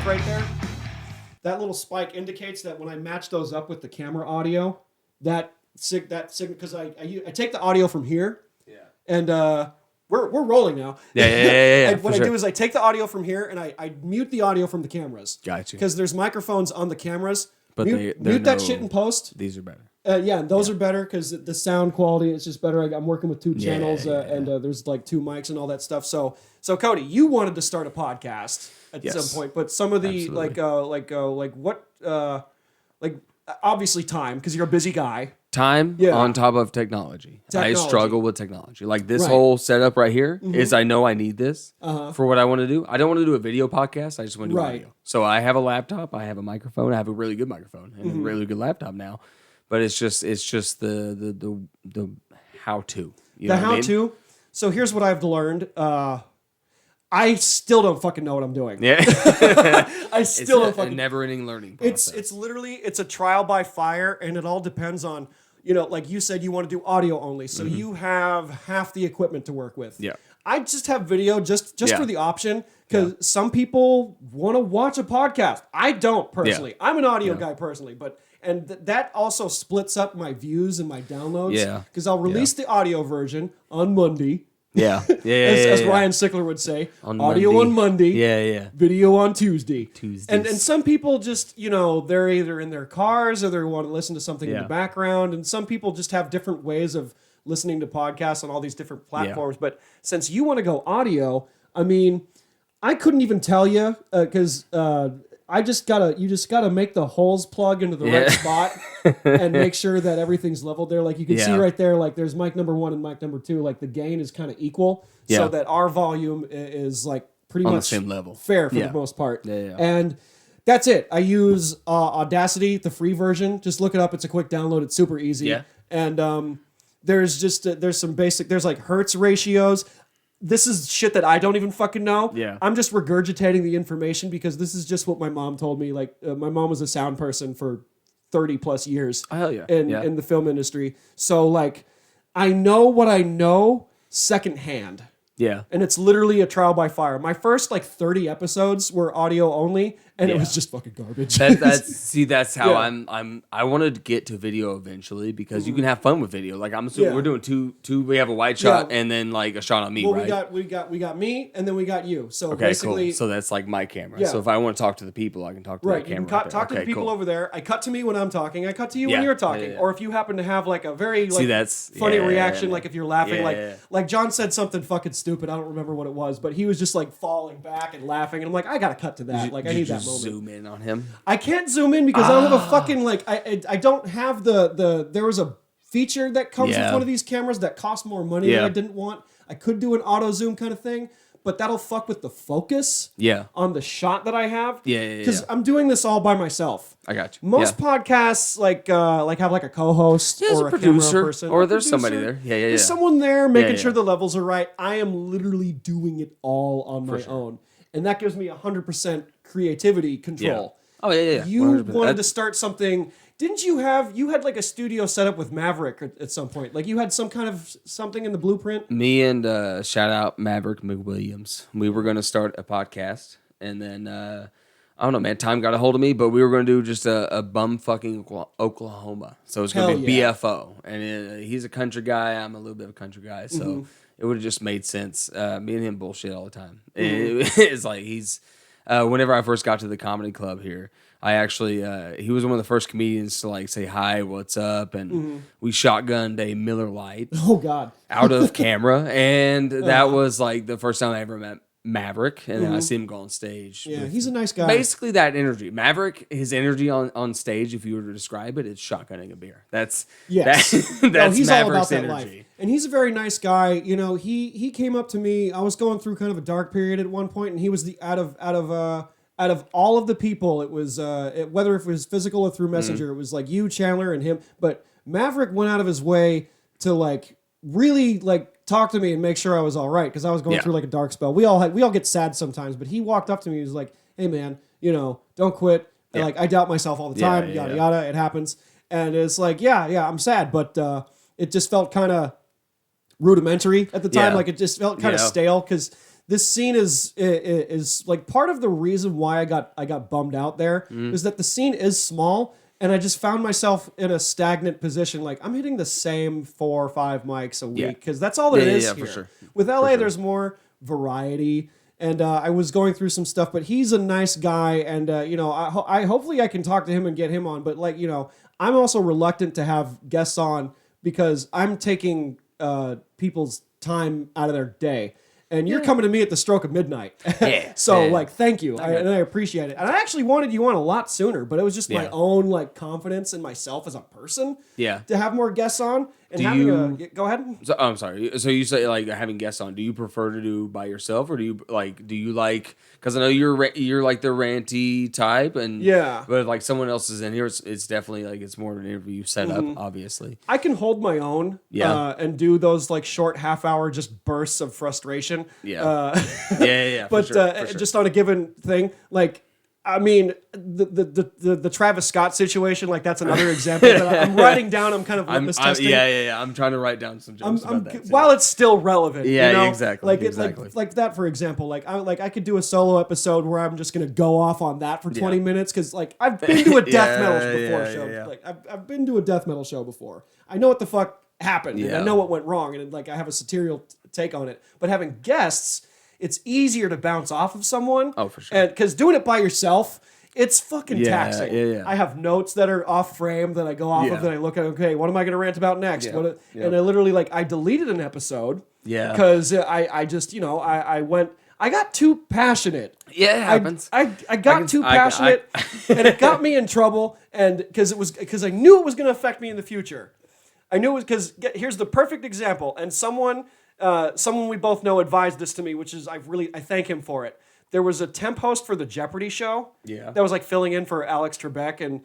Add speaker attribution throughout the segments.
Speaker 1: spike right there, that little spike indicates that when I match those up with the camera audio, that signal, because I take the audio from here, and we're rolling now.
Speaker 2: Yeah.
Speaker 1: And what I do is I take the audio from here and I mute the audio from the cameras.
Speaker 2: Gotcha.
Speaker 1: Because there's microphones on the cameras.
Speaker 2: But
Speaker 1: mute that shit in post.
Speaker 2: These are better.
Speaker 1: Those are better because the sound quality is just better. I'm working with two channels and there's like two mics and all that stuff. So Cody, you wanted to start a podcast at some point, but some of the obviously time, because you're a busy guy.
Speaker 2: Time on top of technology. I struggle with technology. Like this whole setup right here is I know I need this for what I want to do. I don't want to do a video podcast. I just want to do audio. So I have a laptop. I have a microphone. I have a really good microphone and a really good laptop now. But it's just the how to.
Speaker 1: The how to. So here's what I've learned. I still don't fucking know what I'm doing.
Speaker 2: Yeah.
Speaker 1: I still don't fucking.
Speaker 2: It's a never-ending learning process.
Speaker 1: It's literally a trial by fire, and it all depends on, like you said, you want to do audio only, so you have half the equipment to work with.
Speaker 2: Yeah.
Speaker 1: I just have video just for the option, because some people want to watch a podcast. I don't personally. I'm an audio guy personally, but that also splits up my views and my downloads. Yeah. Because I'll release the audio version on Monday. As Ryan Sickler would say, audio on Monday, video on Tuesday. And some people just, they're either in their cars or they want to listen to something in the background. And some people just have different ways of listening to podcasts on all these different platforms. But since you want to go audio, I mean, I couldn't even tell you because you just gotta make the holes plug into the right spot and make sure that everything's leveled there. Like you can see right there, like there's mic number 1 and mic number 2. Like the gain is kind of equal, so that our volume is like pretty much
Speaker 2: on the same level,
Speaker 1: fair for the most part. And that's it. I use Audacity, the free version. Just look it up. It's a quick download. It's super easy. And there's some basic. There's like hertz ratios. This is shit that I don't even fucking know. I'm just regurgitating the information because this is just what my mom told me. Like, my mom was a sound person for 30 plus years in the film industry. So, like, I know what I know secondhand. And it's literally a trial by fire. My first, 30 episodes were audio only, and it was just fucking garbage.
Speaker 2: That's how I wanted to get to video eventually because you can have fun with video. Like I'm assuming we're doing two. We have a wide shot and then like a shot on me, right?
Speaker 1: we got me and then we got you. So
Speaker 2: okay,
Speaker 1: basically,
Speaker 2: cool. So that's like my camera. So if I want to talk to the people, I can talk to the camera.
Speaker 1: You can talk to the people over there. I cut to me when I'm talking. I cut to you when you're talking. Or if you happen to have like a very funny reaction, like if you're laughing, like John said something fucking stupid. I don't remember what it was, but he was just like falling back and laughing, and I'm like, I gotta cut to that. Like I need that moment.
Speaker 2: Zoom in on him.
Speaker 1: I can't zoom in because I don't have a fucking I don't have the there was a feature that comes with one of these cameras that cost more money that I didn't want. I could do an auto zoom kind of thing, but that'll fuck with the focus on the shot that I have. Because I'm doing this all by myself.
Speaker 2: I got you.
Speaker 1: Most podcasts have like a co-host or a producer camera person.
Speaker 2: Or there's somebody there.
Speaker 1: There's someone there making sure the levels are right. I am literally doing it all on my own. And that gives me 100% creativity control. You 100%. Wanted to start something. Didn't you had like a studio set up with Maverick at some point? Like you had some kind of something in the blueprint?
Speaker 2: Me and shout out Maverick McWilliams. We were going to start a podcast and then I don't know, man, time got a hold of me, but we were going to do just a bum fucking Oklahoma. So it's going to be BFO. And he's a country guy. I'm a little bit of a country guy. So it would have just made sense. Me and him bullshit all the time. It's like whenever I first got to the comedy club here, I actually, he was one of the first comedians to like say, hi, what's up? And we shotgunned a Miller Lite.
Speaker 1: Oh, God.
Speaker 2: Out of camera. And that was like the first time I ever met Maverick. And then I see him go on stage.
Speaker 1: Yeah, he's a nice guy.
Speaker 2: Basically that energy. Maverick, his energy on stage, if you were to describe it, it's shotgunning a beer. That's
Speaker 1: he's
Speaker 2: Maverick's
Speaker 1: all about that
Speaker 2: energy.
Speaker 1: Life. And he's a very nice guy. You know, he came up to me. I was going through kind of a dark period at one point, and he was the out of all of the people, it was whether it was physical or through Messenger, it was like you, Chandler, and him. But Maverick went out of his way to like really like talk to me and make sure I was all right because I was going through like a dark spell. We all get sad sometimes, but he walked up to me. He was like, "Hey man, don't quit. Like I doubt myself all the time. Yada yada. It happens." And it's like, yeah, I'm sad, but it just felt kind of rudimentary at the time. Like it just felt kind of stale because this scene is like part of the reason why I got bummed out there is that the scene is small. And I just found myself in a stagnant position. Like, I'm hitting the same 4 or 5 mics a week because that's all there is here.
Speaker 2: For sure.
Speaker 1: With LA, there's more variety. And I was going through some stuff, but he's a nice guy. And, I hopefully I can talk to him and get him on. But, I'm also reluctant to have guests on because I'm taking people's time out of their day. And you're coming to me at the stroke of midnight. So, thank you. And I appreciate it. And I actually wanted you on a lot sooner, but it was just my own, confidence in myself as a person to have more guests on. And go ahead.
Speaker 2: So, I'm sorry. So you say, having guests on, do you prefer to do by yourself, or do you like, because I know you're like the ranty type, and but if, someone else is in here, it's definitely, it's more of an interview setup, obviously.
Speaker 1: I can hold my own and do those, short half-hour just bursts of frustration.
Speaker 2: Yeah.
Speaker 1: But
Speaker 2: for sure.
Speaker 1: just on a given thing, I mean, the Travis Scott situation, that's another example that I'm writing down. I'm kind of litmus testing.
Speaker 2: Yeah. I'm trying to write down some jokes about that.
Speaker 1: While it's still relevant.
Speaker 2: Yeah, exactly.
Speaker 1: Like that, for example. I could do a solo episode where I'm just going to go off on that for 20 minutes because, I've been to a death metal show.
Speaker 2: Yeah.
Speaker 1: I've been to a death metal show before. I know what the fuck happened. And I know what went wrong. And, I have a satirical take on it. But having guests, it's easier to bounce off of someone.
Speaker 2: Oh, for sure.
Speaker 1: And because doing it by yourself, it's fucking taxing.
Speaker 2: Yeah.
Speaker 1: I have notes that are off frame that I go off of that I look at. Okay, what am I going to rant about next? And I literally I deleted an episode.
Speaker 2: Yeah.
Speaker 1: Because I just I got too passionate.
Speaker 2: Yeah, it happens.
Speaker 1: I got too passionate, and it got me in trouble. And because I knew it was going to affect me in the future. I knew it was because here's the perfect example, and someone we both know advised this to me, which is I thank him for it. There was a temp host for the Jeopardy show that was filling in for Alex Trebek, and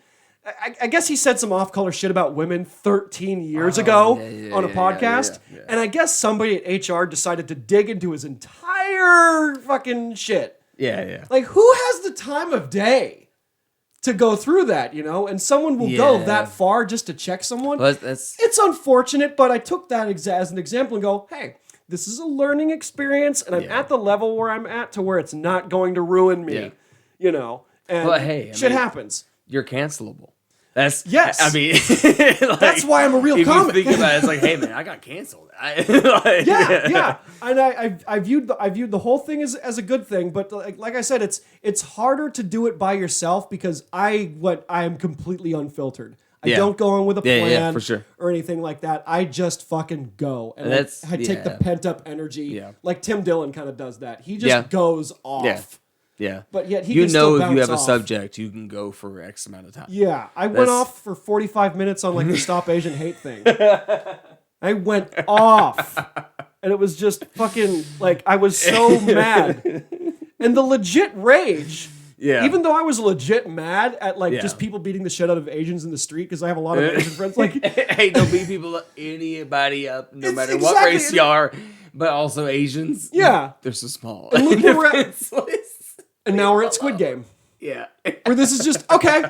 Speaker 1: I guess he said some off-color shit about women 13 years ago on a podcast, and I guess somebody at HR decided to dig into his entire fucking shit.
Speaker 2: Yeah.
Speaker 1: Who has the time of day to go through that, And someone will go that far just to check someone.
Speaker 2: Well,
Speaker 1: it's unfortunate, but I took that as an example and go, hey, this is a learning experience, and I'm at the level where I'm at to where it's not going to ruin me, And shit happens.
Speaker 2: You're cancelable. That's
Speaker 1: yes.
Speaker 2: I mean,
Speaker 1: that's why I'm a real comic.
Speaker 2: You think about it, it's like, hey man, I got canceled.
Speaker 1: Yeah. And I viewed the whole thing as a good thing, but like I said, it's harder to do it by yourself because I am completely unfiltered. I don't go on with a plan
Speaker 2: for sure.
Speaker 1: or anything like that. I just fucking go. And I take the pent up energy. Yeah. Like Tim Dillon kind of does that. He just goes off.
Speaker 2: Yeah.
Speaker 1: But yet he can still bounce off.
Speaker 2: If you have a subject, you can go for X amount of time.
Speaker 1: Yeah. I went off for 45 minutes on the Stop Asian Hate thing. I went off. And it was just fucking I was so mad. And the legit rage.
Speaker 2: Yeah.
Speaker 1: Even though I was legit mad at just people beating the shit out of Asians in the street because I have a lot of Asian friends.
Speaker 2: Hey, don't beat anybody up, no matter what race you are. But also Asians.
Speaker 1: Yeah.
Speaker 2: They're so small.
Speaker 1: And look where we're at. And now we're at Squid Game.
Speaker 2: Yeah.
Speaker 1: Where this is just okay.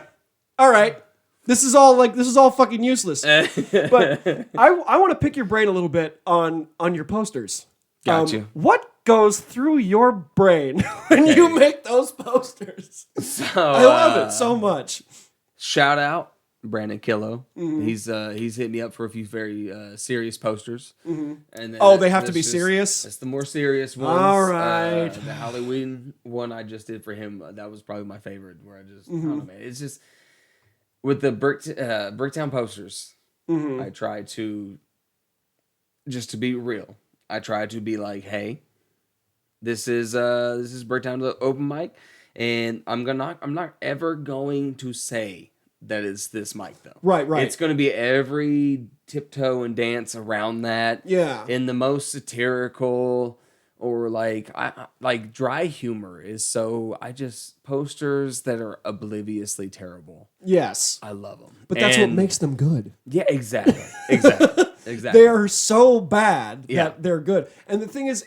Speaker 1: All right. This is all fucking useless. But I want to pick your brain a little bit on your posters.
Speaker 2: Gotcha.
Speaker 1: What goes through your brain when you make those posters? I love it so much.
Speaker 2: Shout out Brandon Killo. Mm-hmm. He's hit me up for a few very serious posters. Mm-hmm. And then
Speaker 1: they have to be serious?
Speaker 2: That's the more serious ones.
Speaker 1: All right.
Speaker 2: The Halloween one I just did for him, that was probably my favorite, where I just, I don't know, man. It's just, with the Bricktown posters, I try to, just to be real, I try to be like, hey, this is Bricktown open mic, and I'm not ever going to say that it's this mic though.
Speaker 1: Right.
Speaker 2: It's going to be every tiptoe and dance around that.
Speaker 1: Yeah.
Speaker 2: In the most satirical or dry humor is so. Posters that are obliviously terrible.
Speaker 1: Yes.
Speaker 2: I love them.
Speaker 1: But that's what makes them good.
Speaker 2: Yeah, exactly. Exactly.
Speaker 1: They are so bad that they're good. And the thing is,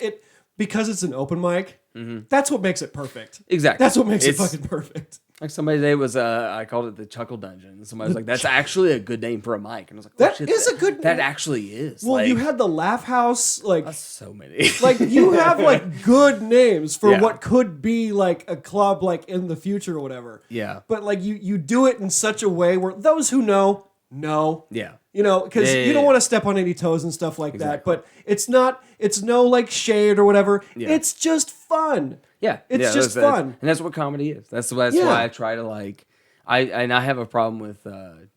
Speaker 1: because it's an open mic, that's what makes it perfect.
Speaker 2: Exactly.
Speaker 1: That's what makes it fucking perfect.
Speaker 2: Like somebody today was, I called it the Chuckle Dungeon. And somebody was like, that's actually a good name for a mic. And I was like,
Speaker 1: that is a good name.
Speaker 2: That actually is.
Speaker 1: Well,
Speaker 2: like,
Speaker 1: you had the Laugh House. Like,
Speaker 2: that's so many.
Speaker 1: like, you have, like, good names for what could be, like, a club, like, in the future or whatever.
Speaker 2: Yeah.
Speaker 1: But, like, you do it in such a way where those who know.
Speaker 2: Yeah.
Speaker 1: You know, because you don't want to step on any toes and stuff like that. But it's no, like, shade or whatever. Yeah. It's just fun.
Speaker 2: Yeah,
Speaker 1: it's just fun,
Speaker 2: and that's what comedy is. That's why I try to like. I have a problem with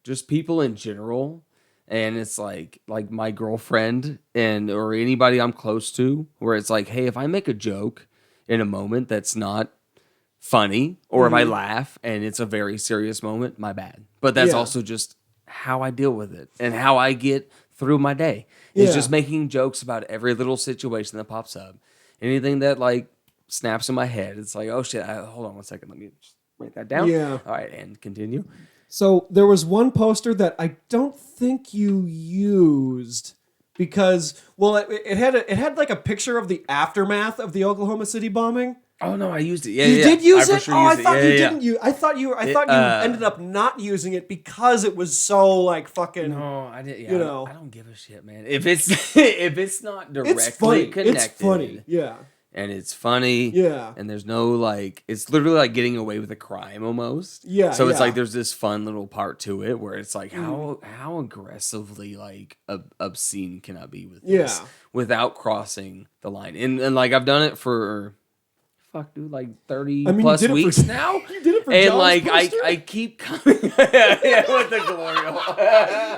Speaker 2: just people in general, and it's like my girlfriend or anybody I'm close to, where it's like, hey, if I make a joke in a moment that's not funny, or if I laugh and it's a very serious moment, my bad. But that's also just how I deal with it and how I get through my day. It's just making jokes about every little situation that pops up, anything that like snaps in my head. It's like, oh shit, hold on one second. Let me just write that down.
Speaker 1: Yeah.
Speaker 2: All right, and continue.
Speaker 1: So there was one poster that I don't think you used because, well, it had like a picture of the aftermath of the Oklahoma City bombing.
Speaker 2: Oh no, I used it.
Speaker 1: You did use it? Sure I thought you didn't use. I thought you ended up not using it because it was so like fucking.
Speaker 2: No, I didn't.
Speaker 1: You know,
Speaker 2: I don't give a shit, man. If it's not directly connected,
Speaker 1: it's funny. Yeah.
Speaker 2: And it's funny.
Speaker 1: Yeah.
Speaker 2: And there's no like, it's literally like getting away with a crime almost.
Speaker 1: Yeah.
Speaker 2: So it's like there's this fun little part to it where it's like how aggressively like obscene can I be with this without crossing the line? And like I've done it for like 30 plus weeks now.
Speaker 1: You did it for
Speaker 2: and
Speaker 1: John's
Speaker 2: like
Speaker 1: poster?
Speaker 2: I keep coming with the glory.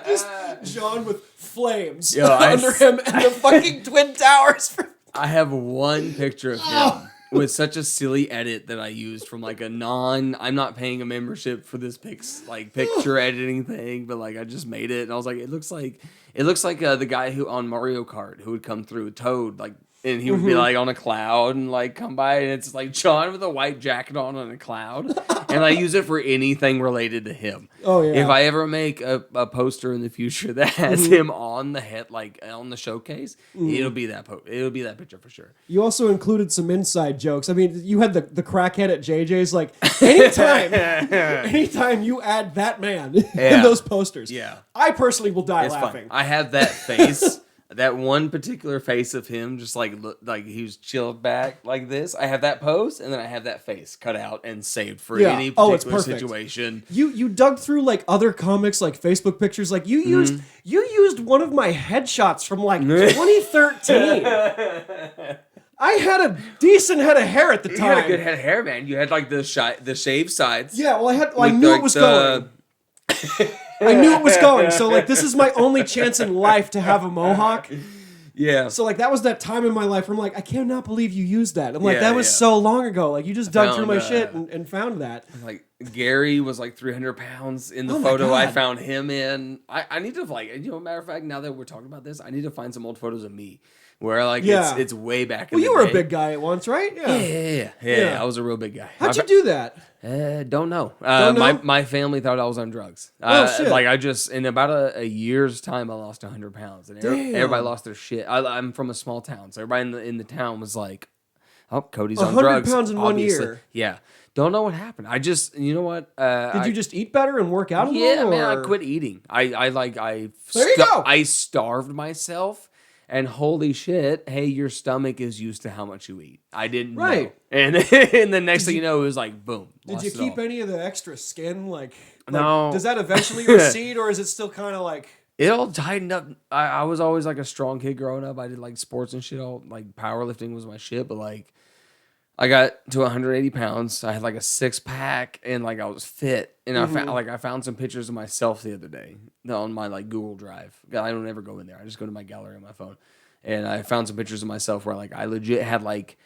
Speaker 1: Just John with flames
Speaker 2: Yo,
Speaker 1: under him and the fucking Twin Towers.
Speaker 2: I have one picture of him with such a silly edit that I used from like I'm not paying a membership for this picture editing thing, but like I just made it and I was like, it looks like the guy who on Mario Kart who would come through Toad, like, and he would be like on a cloud and like come by and it's like John with a white jacket on a cloud. And I use it for anything related to him.
Speaker 1: Oh yeah.
Speaker 2: If I ever make a poster in the future that has him on the head, like on the showcase, it'll be that picture for sure.
Speaker 1: You also included some inside jokes. I mean, you had the crackhead at JJ's. Like anytime you add that man in those posters, I personally will die laughing.
Speaker 2: Fun. I have that face. That one particular face of him, just like he was chilled back like this. I have that pose, and then I have that face cut out and saved for any particular situation.
Speaker 1: You dug through like other comics, like Facebook pictures. Like you used one of my headshots from like 2013. I had a decent head of hair at the time.
Speaker 2: You had a good head of hair, man. You had like the shaved sides.
Speaker 1: Yeah, well, I knew it was going. I knew it was going. So, like, this is my only chance in life to have a mohawk.
Speaker 2: Yeah.
Speaker 1: So, like, that was that time in my life where I'm like, I cannot believe you used that. I'm like, that was so long ago. Like, you just dug through my shit and found that.
Speaker 2: Like, Gary was like 300 pounds in the photo I found him in. I need to, like, matter of fact, now that we're talking about this, I need to find some old photos of me. Where like it's way back in the day.
Speaker 1: Well, you were a big guy at once, right?
Speaker 2: Yeah. I was a real big guy.
Speaker 1: How'd you do that?
Speaker 2: Don't know.
Speaker 1: Don't know?
Speaker 2: My family thought I was on drugs.
Speaker 1: Shit.
Speaker 2: Like I just in about a year's time I lost 100 pounds and everybody lost their shit. I'm from a small town, so everybody in the town was like, "Oh, Cody's on drugs."
Speaker 1: 100 pounds in
Speaker 2: obviously.
Speaker 1: 1 year.
Speaker 2: Yeah. Don't know what happened. I just, you know what?
Speaker 1: Did you just eat better and work out a little?
Speaker 2: Yeah, man. I quit eating. There you go. I starved myself. And holy shit, hey, your stomach is used to how much you eat. I didn't know. And the next thing you know, it was like, boom.
Speaker 1: Did you keep any of the extra skin? Like,
Speaker 2: no.
Speaker 1: Does that eventually recede, or is it still kind of like...
Speaker 2: It all tightened up. I was always like a strong kid growing up. I did like sports and shit. Like powerlifting was my shit. But like, I got to 180 pounds. I had like a 6-pack and like I was fit. And I found some pictures of myself the other day on my like Google Drive. I don't ever go in there. I just go to my gallery on my phone. And I found some pictures of myself where like I legit had like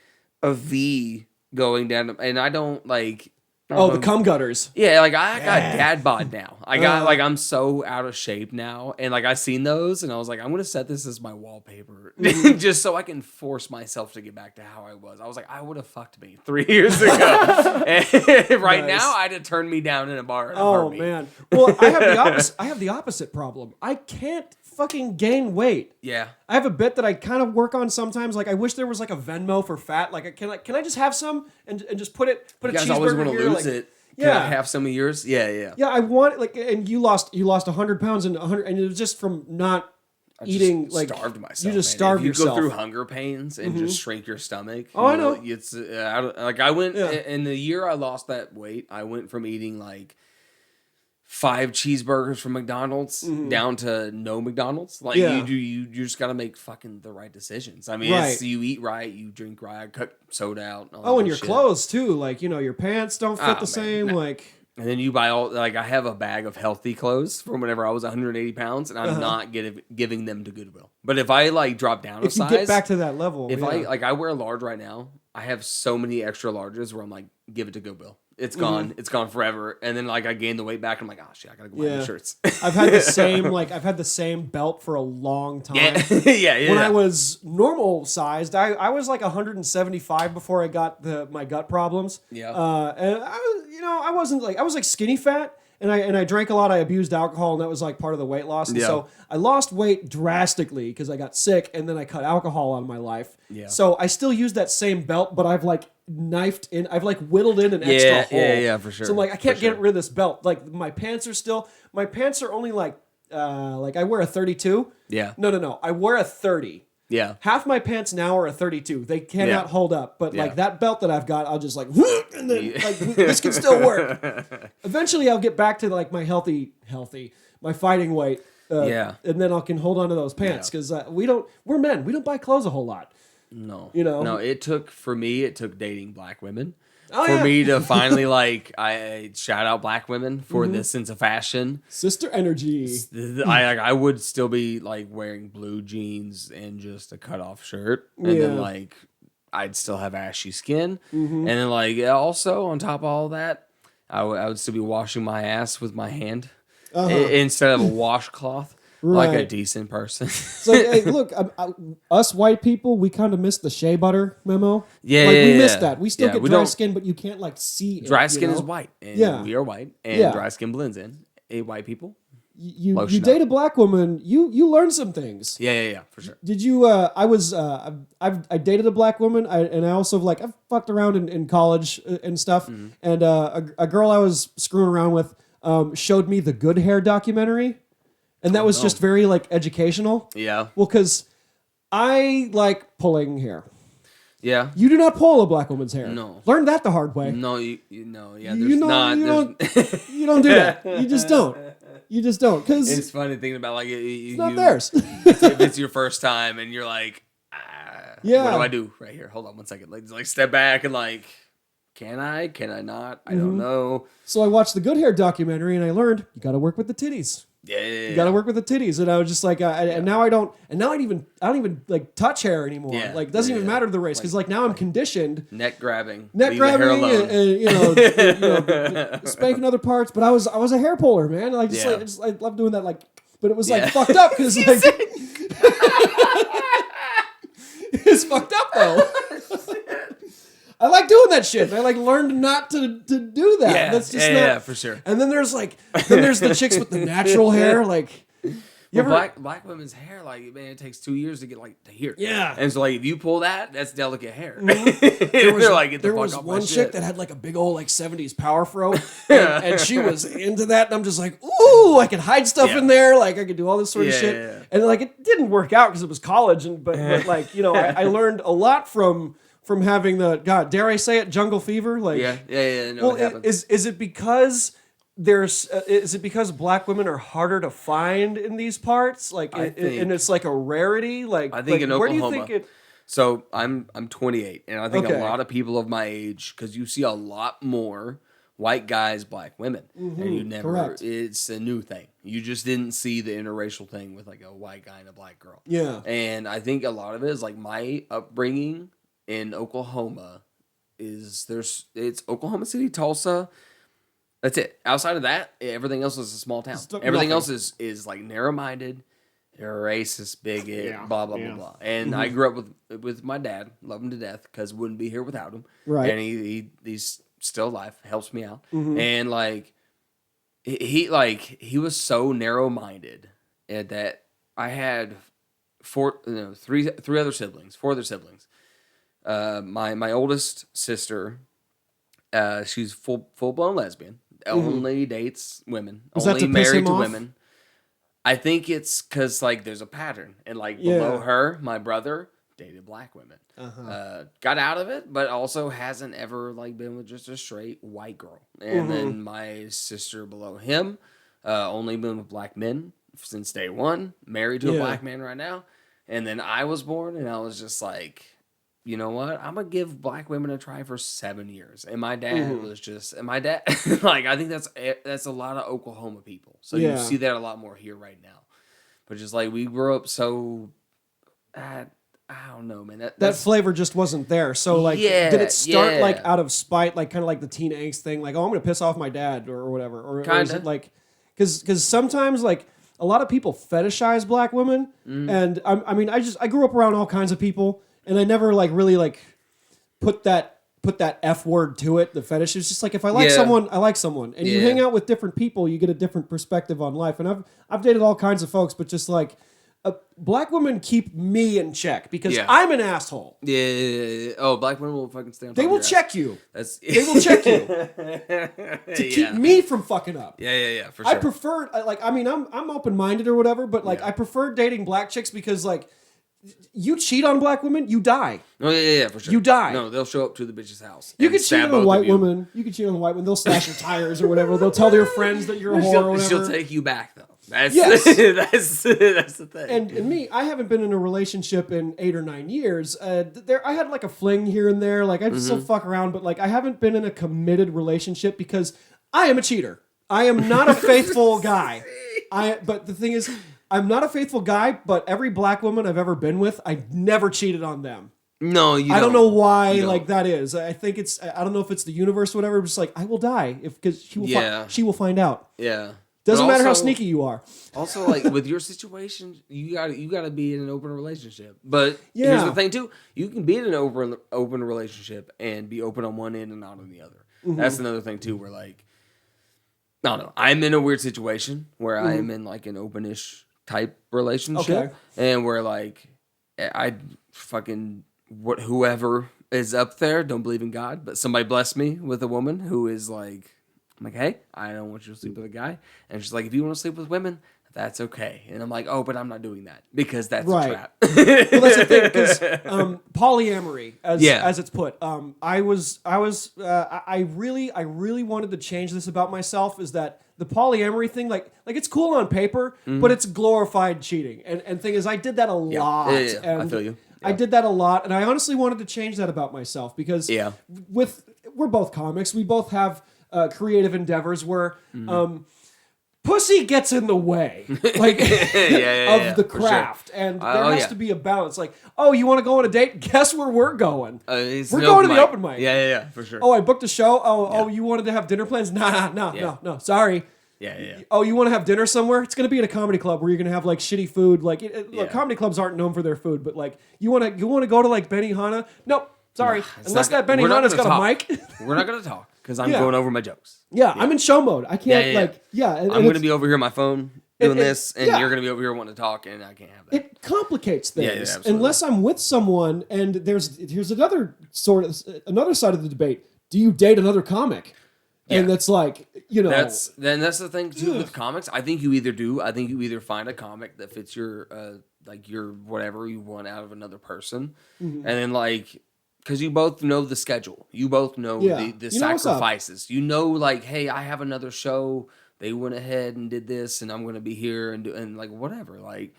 Speaker 2: a V going down. And I don't like...
Speaker 1: the cum gutters.
Speaker 2: Yeah, like I got dad bod now. I got like I'm so out of shape now, and like I seen those, and I was like, I'm gonna set this as my wallpaper, just so I can force myself to get back to how I was. I was like, I would have fucked me 3 years ago, and right now I'd have turned me down in a bar.
Speaker 1: Oh man, well I have the opposite. I have the opposite problem. I can't fucking gain weight.
Speaker 2: Yeah,
Speaker 1: I have a bit that I kind of work on sometimes. Like I wish there was like a Venmo for fat. Like can I just have some and just put a cheeseburger
Speaker 2: always want to
Speaker 1: here?
Speaker 2: lose it. Can I have some of yours? Yeah.
Speaker 1: Yeah, I want like, and you lost 100 pounds and 100, and it was just from not eating. Like
Speaker 2: starved myself.
Speaker 1: You just
Speaker 2: man.
Speaker 1: starved
Speaker 2: if you
Speaker 1: yourself.
Speaker 2: go through hunger pains and just shrink your stomach.
Speaker 1: Oh, I know.
Speaker 2: It's I went in the year I lost that weight. I went from eating like 5 cheeseburgers from McDonald's down to no McDonald's. Like you just got to make fucking the right decisions. I mean, it's, you eat right, you drink right, cut soda out.
Speaker 1: And your clothes too. Like, your pants don't fit the same. Like,
Speaker 2: and then you buy all, like, I have a bag of healthy clothes from whenever I was 180 pounds, and I'm not giving them to Goodwill. But if I like drop down a size,
Speaker 1: you get back to that level.
Speaker 2: If I wear a large right now, I have so many extra larges where I'm like, give it to Goodwill. It's gone. It's gone forever. And then like I gain the weight back. I'm like, oh shit, I gotta go buy new shirts.
Speaker 1: I've had the same belt for a long time.
Speaker 2: Yeah.
Speaker 1: When I was normal sized, I was like 175 before I got my gut problems.
Speaker 2: Yeah.
Speaker 1: And I was like skinny fat. And I drank a lot. I abused alcohol, and that was like part of the weight loss. And so I lost weight drastically because I got sick, and then I cut alcohol out of my life. Yeah. So I still use that same belt, but I've like I've like whittled in an extra hole.
Speaker 2: Yeah, for sure.
Speaker 1: So I'm like, I can't get rid of this belt. Like my pants are only like I wear a 32.
Speaker 2: Yeah.
Speaker 1: No. I wear a 30.
Speaker 2: Yeah.
Speaker 1: Half my pants now are a 32. They cannot hold up. But like that belt that I've got, I'll just like, and then like this can still work. Eventually I'll get back to like my healthy, my fighting weight. And then I can hold on to those pants because we're men. We don't buy clothes a whole lot.
Speaker 2: No.
Speaker 1: No,
Speaker 2: it took dating black women. Me to finally I shout out black women for this sense of fashion.
Speaker 1: Sister energy.
Speaker 2: I would still be like wearing blue jeans and just a cut off shirt. And then like I'd still have ashy skin. And then like also on top of all that, I would still be washing my ass with my hand instead of a washcloth. Like a decent person.
Speaker 1: So, hey, look, us white people, we kind of missed the shea butter memo.
Speaker 2: We
Speaker 1: missed that. We still get dry skin, but you can't like see it.
Speaker 2: Dry skin is white, and we are white, and dry skin blends in. White people,
Speaker 1: you date a black woman, you learn some things.
Speaker 2: Yeah, for sure.
Speaker 1: Did you? I dated a black woman, and I also I've fucked around in college and stuff, and a girl I was screwing around with showed me the Good Hair documentary. And that was just very educational. Yeah. Well, because I like pulling hair.
Speaker 2: Yeah.
Speaker 1: You do not pull a black woman's hair.
Speaker 2: No.
Speaker 1: Learn that the hard way.
Speaker 2: No, you know. Yeah.
Speaker 1: You don't do that. You just don't. Because
Speaker 2: it's funny thinking about
Speaker 1: it's not theirs.
Speaker 2: If it's your first time and you're like, what do I do right here? Hold on 1 second. Like step back and can I not? I don't know.
Speaker 1: So I watched the Good Hair documentary and I learned you got to work with the titties.
Speaker 2: Yeah.
Speaker 1: You got to work with the titties, and I was just like, and now I don't even touch hair anymore.
Speaker 2: Yeah.
Speaker 1: Like, doesn't even matter the race because now I'm conditioned.
Speaker 2: Neck grabbing,
Speaker 1: and spanking other parts. But I was a hair puller, man. I love doing that. But it was fucked up because it's fucked up though. I like doing that shit. I learned not to do that.
Speaker 2: Yeah,
Speaker 1: that's just
Speaker 2: not for sure.
Speaker 1: And then there's the chicks with the natural hair.
Speaker 2: Black women's hair, it takes 2 years to get to here.
Speaker 1: Yeah.
Speaker 2: And so if you pull that, that's delicate hair.
Speaker 1: Mm-hmm. There was one chick that had a big old 70s power fro, and she was into that, and I'm just like, ooh, I could hide stuff in there, I could do all this sort of shit. Yeah. And it didnn't work out because it was college, but I learned a lot from having dare I say it, jungle fever?
Speaker 2: No,
Speaker 1: is it because is it because black women are harder to find in these parts? And it's a rarity?
Speaker 2: I think in Oklahoma.
Speaker 1: Where do you think it...
Speaker 2: So I'm 28, and I think a lot of people of my age, because you see a lot more white guys, black women, and you never.
Speaker 1: Correct.
Speaker 2: It's a new thing. You just didn't see the interracial thing with a white guy and a black girl.
Speaker 1: Yeah,
Speaker 2: and I think a lot of it is my upbringing in Oklahoma it's Oklahoma City, Tulsa. That's it. Outside of that, everything else is a small town. Everything else is narrow-minded, racist, bigot, blah blah blah blah. And I grew up with my dad, love him to death because wouldn't be here without him. Right. And he's still alive, helps me out. And he was so narrow-minded that I had four other siblings. My oldest sister She's full blown lesbian. Only dates women.
Speaker 1: Was that
Speaker 2: only
Speaker 1: to piss
Speaker 2: married
Speaker 1: him
Speaker 2: to
Speaker 1: off?
Speaker 2: women. I think it's because like there's a pattern, and like
Speaker 1: Yeah.
Speaker 2: below her, my brother dated black women. Got out of it, but also hasn't ever like been with just a straight white girl. And then my sister below him, only been with black men since day one. Married to a black man right now. And then I was born, and I was just like, you know what? I'm gonna give black women a try for 7 years. And my dad was just, and my dad, like I think that's a lot of Oklahoma people. So you see that a lot more here right now. But just like we grew up so, I don't know, man.
Speaker 1: That flavor just wasn't there. So like, did it start like out of spite, like kind of like the teen angst thing, like, oh, I'm gonna piss off my dad or whatever, or is it like, because sometimes like a lot of people fetishize black women, and I mean I grew up around all kinds of people, and I never like really like put that F word to it. The fetish is just like, if I like someone, I like someone, and you hang out with different people, you get a different perspective on life. And I've dated all kinds of folks, but just like. Black women keep me in check because I'm an asshole.
Speaker 2: Yeah. Oh, black women will fucking stay on top
Speaker 1: They
Speaker 2: of
Speaker 1: will
Speaker 2: your
Speaker 1: check
Speaker 2: ass.
Speaker 1: you.
Speaker 2: They
Speaker 1: will check you to keep me from fucking up.
Speaker 2: Yeah, for sure.
Speaker 1: I prefer, like, I mean, I'm open-minded or whatever, but like, I prefer dating black chicks because like, you cheat on black women, you die.
Speaker 2: Oh yeah, for sure.
Speaker 1: You die.
Speaker 2: No, they'll show up to the bitch's house.
Speaker 1: You can cheat on a white woman. You can cheat on a white woman. They'll slash your tires or whatever. They'll tell their friends that you're a whore or whatever.
Speaker 2: She'll take you back though. That's that's the thing.
Speaker 1: And me, I haven't been in a relationship in 8 or 9 years. I had like a fling here and there. Like I still fuck around, but like I haven't been in a committed relationship because I am a cheater. I am not a faithful guy. But the thing is, I'm not a faithful guy. But every black woman I've ever been with, I never cheated on them.
Speaker 2: No, you.
Speaker 1: I don't know why. Like that is. I think it's. I don't know if it's the universe or whatever. But just like I will die because she will find out.
Speaker 2: Yeah.
Speaker 1: Doesn't matter how sneaky you are.
Speaker 2: Also, like with your situation, you gotta be in an open relationship. But here's the thing too: you can be in an open relationship and be open on one end and not on the other. That's another thing too. Where like, I don't know. I'm in a weird situation where I am in like an openish type relationship, and where like I fucking whoever is up there don't believe in God, but somebody blessed me with a woman who is like. I'm like, hey, I don't want you to sleep with a guy. And she's like, if you want to sleep with women, that's okay. And I'm like, oh, but I'm not doing that because that's a trap.
Speaker 1: Well, that's the thing, because polyamory, as it's put, I really wanted to change this about myself. Is that the polyamory thing? Like it's cool on paper, but it's glorified cheating. And thing is, I did that a lot.
Speaker 2: Yeah.
Speaker 1: And
Speaker 2: I feel you. Yeah.
Speaker 1: I did that a lot, and I honestly wanted to change that about myself because we're both comics. We both have creative endeavors where pussy gets in the way, like of the craft, and there has to be a balance. Like, oh, you want to go on a date? Guess where we're going? We're going to the open mic.
Speaker 2: Yeah, for sure.
Speaker 1: Oh, I booked a show. Oh, you wanted to have dinner plans? No, sorry.
Speaker 2: Yeah.
Speaker 1: Oh, you want to have dinner somewhere? It's going to be at a comedy club where you're going to have like shitty food. Like, look, comedy clubs aren't known for their food, but like, you want to go to like Benihana? Nope, sorry. Unless that Benihana's got a mic.
Speaker 2: We're not going to talk. Because I'm going over my jokes.
Speaker 1: Yeah, I'm in show mode. I can't and
Speaker 2: I'm going to be over here on my phone doing this, and you're going to be over here wanting to talk, and I can't have that.
Speaker 1: It complicates things.
Speaker 2: Absolutely.
Speaker 1: Unless I'm with someone, and here's another side of the debate. Do you date another comic? Yeah. And that's like, that's
Speaker 2: the thing too with comics. I think you either do. I think you either find a comic that fits your your whatever you want out of another person, and then like. Because you both know the schedule. You both know the sacrifices. You know, like, hey, I have another show. They went ahead and did this, and I'm going to be here and like whatever. Like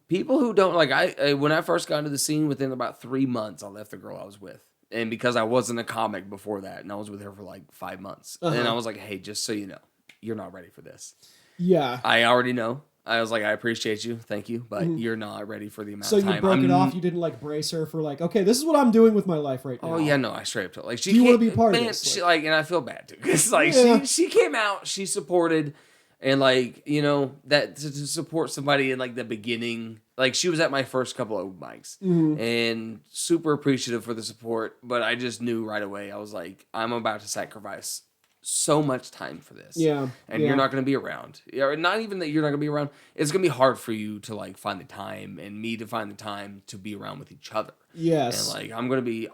Speaker 2: people who don't like I when I first got into the scene, within about 3 months, I left the girl I was with, and because I wasn't a comic before that, and I was with her for like 5 months, and I was like, hey, just so you know, you're not ready for this.
Speaker 1: Yeah,
Speaker 2: I already know. I was like, I appreciate you, thank you, but you're not ready for the amount of time.
Speaker 1: So you broke it off. You didn't like brace her for like, okay, this is what I'm doing with my life right now.
Speaker 2: Oh yeah, no, I straight up told like she.
Speaker 1: Do you want to be a part of this?
Speaker 2: She, like, and I feel bad too because like she came out, she supported, and like that to support somebody in like the beginning. Like she was at my first couple of mics and super appreciative for the support, but I just knew right away I was like, I'm about to sacrifice so much time for this.
Speaker 1: Yeah.
Speaker 2: And you're not going to be around. Or not even that you're not going to be around. It's going to be hard for you to like find the time and me to find the time to be around with each other.
Speaker 1: Yes.
Speaker 2: And like I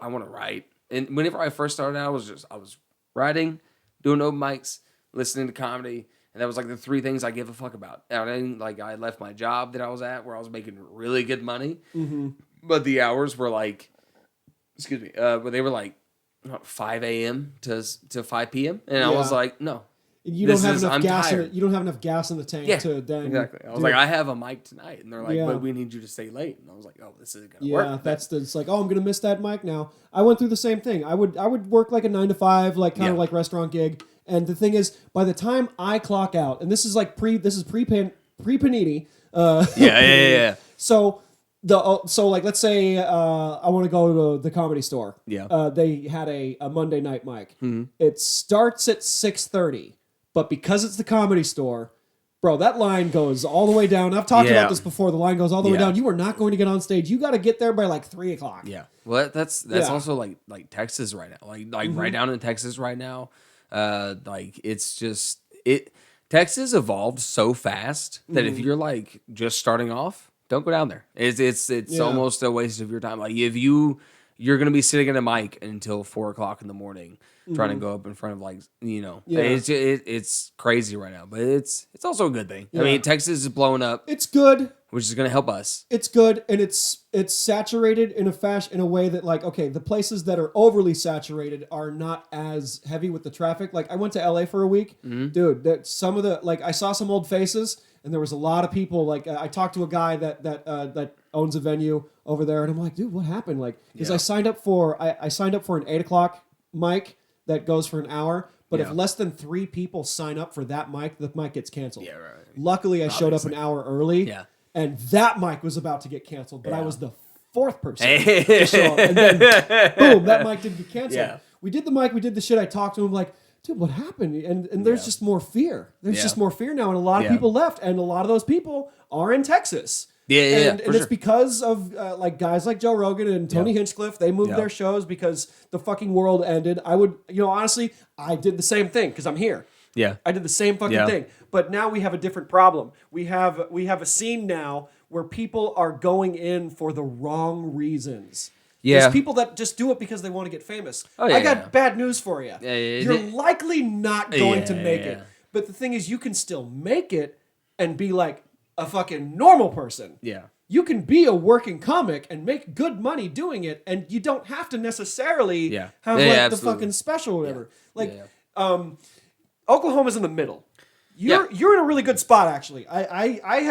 Speaker 2: want to write. And whenever I first started out, I was writing, doing open mics, listening to comedy. And that was like the 3 things I give a fuck about. And I left my job that I was at where I was making really good money.
Speaker 1: Mm-hmm.
Speaker 2: But the hours were like, but they were like 5 a.m. to 5 p.m. And I was like, no.
Speaker 1: You don't have enough gas. You don't have enough gas in the tank to then.
Speaker 2: Exactly. I was like, I have a mic tonight, and they're like, but we need you to stay late. And I was like, oh, this isn't gonna work.
Speaker 1: Yeah, it's like, oh, I'm gonna miss that mic now. I went through the same thing. I would work like a 9 to 5, like kind of like restaurant gig. And the thing is, by the time I clock out, and this is pre Panini.
Speaker 2: Yeah.
Speaker 1: So like let's say I want to go to the Comedy Store.
Speaker 2: Yeah.
Speaker 1: They had a Monday night mic.
Speaker 2: Mm-hmm.
Speaker 1: It starts at 6:30, but because it's the Comedy Store, bro, that line goes all the way down. I've talked about this before. The line goes all the way down. You are not going to get on stage. You got to get there by like 3 o'clock.
Speaker 2: Yeah. Well, that's also like Texas right now. Like right down in Texas right now. Like it's just Texas evolved so fast that if you're like just starting off, don't go down there. It's almost a waste of your time. Like if you're gonna be sitting at a mic until 4 o'clock in the morning trying to go up in front of it's crazy right now. But it's also a good thing. I mean, Texas is blowing up.
Speaker 1: It's good,
Speaker 2: which is gonna help us.
Speaker 1: It's good, and it's saturated in a way that like, okay, the places that are overly saturated are not as heavy with the traffic. Like I went to LA for a week, dude. That some of the I saw some old faces, and there was a lot of people. Like I talked to a guy that owns a venue over there, and I'm like, dude, what happened? Like, because I signed up for an 8 o'clock mic that goes for an hour. But if less than 3 people sign up for that mic, the mic gets canceled. Yeah, right. Luckily, I showed up an hour early. Yeah. And that mic was about to get canceled, but I was the 4th person to show up. And then, boom, that mic didn't get canceled. Yeah. We did the mic, we did the shit. I talked to him like, dude, what happened? And there's just more fear. There's just more fear now, and a lot of people left, and a lot of those people are in Texas. And it's because of like guys like Joe Rogan and Tony Hinchcliffe. They moved their shows because the fucking world ended. I would, honestly, I did the same thing because I'm here. Yeah, I did the same fucking thing. But now we have a different problem. We have a scene now where people are going in for the wrong reasons. Yeah. There's people that just do it because they want to get famous. Oh, yeah, I got bad news for you. You're likely not going to make it. But the thing is, you can still make it and be like a fucking normal person. Yeah. You can be a working comic and make good money doing it, and you don't have to necessarily have the fucking special or whatever. Oklahoma's in the middle. You're in a really good spot, actually. I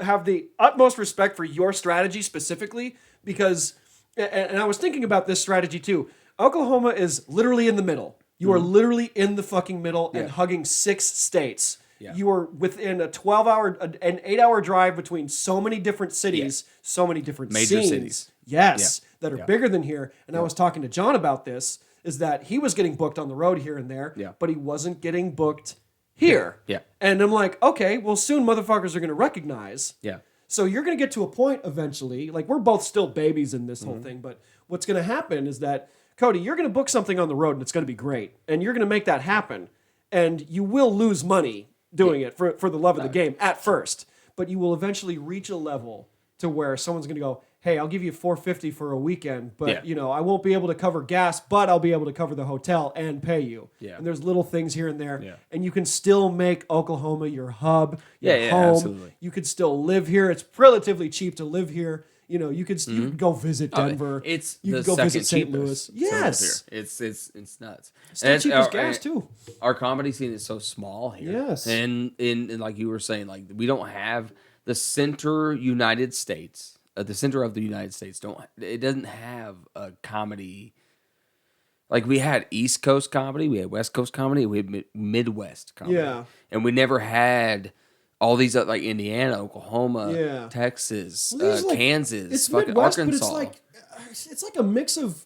Speaker 1: have the utmost respect for your strategy specifically because, and I was thinking about this strategy too. Oklahoma is literally in the middle. You are literally in the fucking middle and hugging 6 states. Yeah. You are within an 8-hour drive between so many different cities, so many different
Speaker 2: major cities.
Speaker 1: Yes, that are bigger than here. And I was talking to John about this, is that he was getting booked on the road here and there, but he wasn't getting booked here. Yeah. And I'm like, okay, well, soon motherfuckers are going to recognize. Yeah. So you're going to get to a point eventually, like we're both still babies in this whole thing, but what's going to happen is that, Cody, you're going to book something on the road and it's going to be great. And you're going to make that happen. And you will lose money doing it for the love of the game at first, but you will eventually reach a level to where someone's going to go, hey, I'll give you $450 for a weekend, but I won't be able to cover gas, but I'll be able to cover the hotel and pay you. Yeah. And there's little things here and there, and you can still make Oklahoma your hub, your home. Absolutely. You could still live here. It's relatively cheap to live here. You could go visit Denver.
Speaker 2: You could go visit St. Louis.
Speaker 1: Yes,
Speaker 2: it's nuts.
Speaker 1: It's still cheap as gas too.
Speaker 2: Our comedy scene is so small here. Yes, and like you were saying, like we don't have the center United States. The center of the United States doesn't have a comedy. Like we had East Coast comedy, we had West Coast comedy, we had Midwest comedy. Yeah, and we never had all these like Indiana, Oklahoma, Texas, Kansas,
Speaker 1: it's
Speaker 2: fucking
Speaker 1: Midwest,
Speaker 2: Arkansas.
Speaker 1: But it's like a mix of,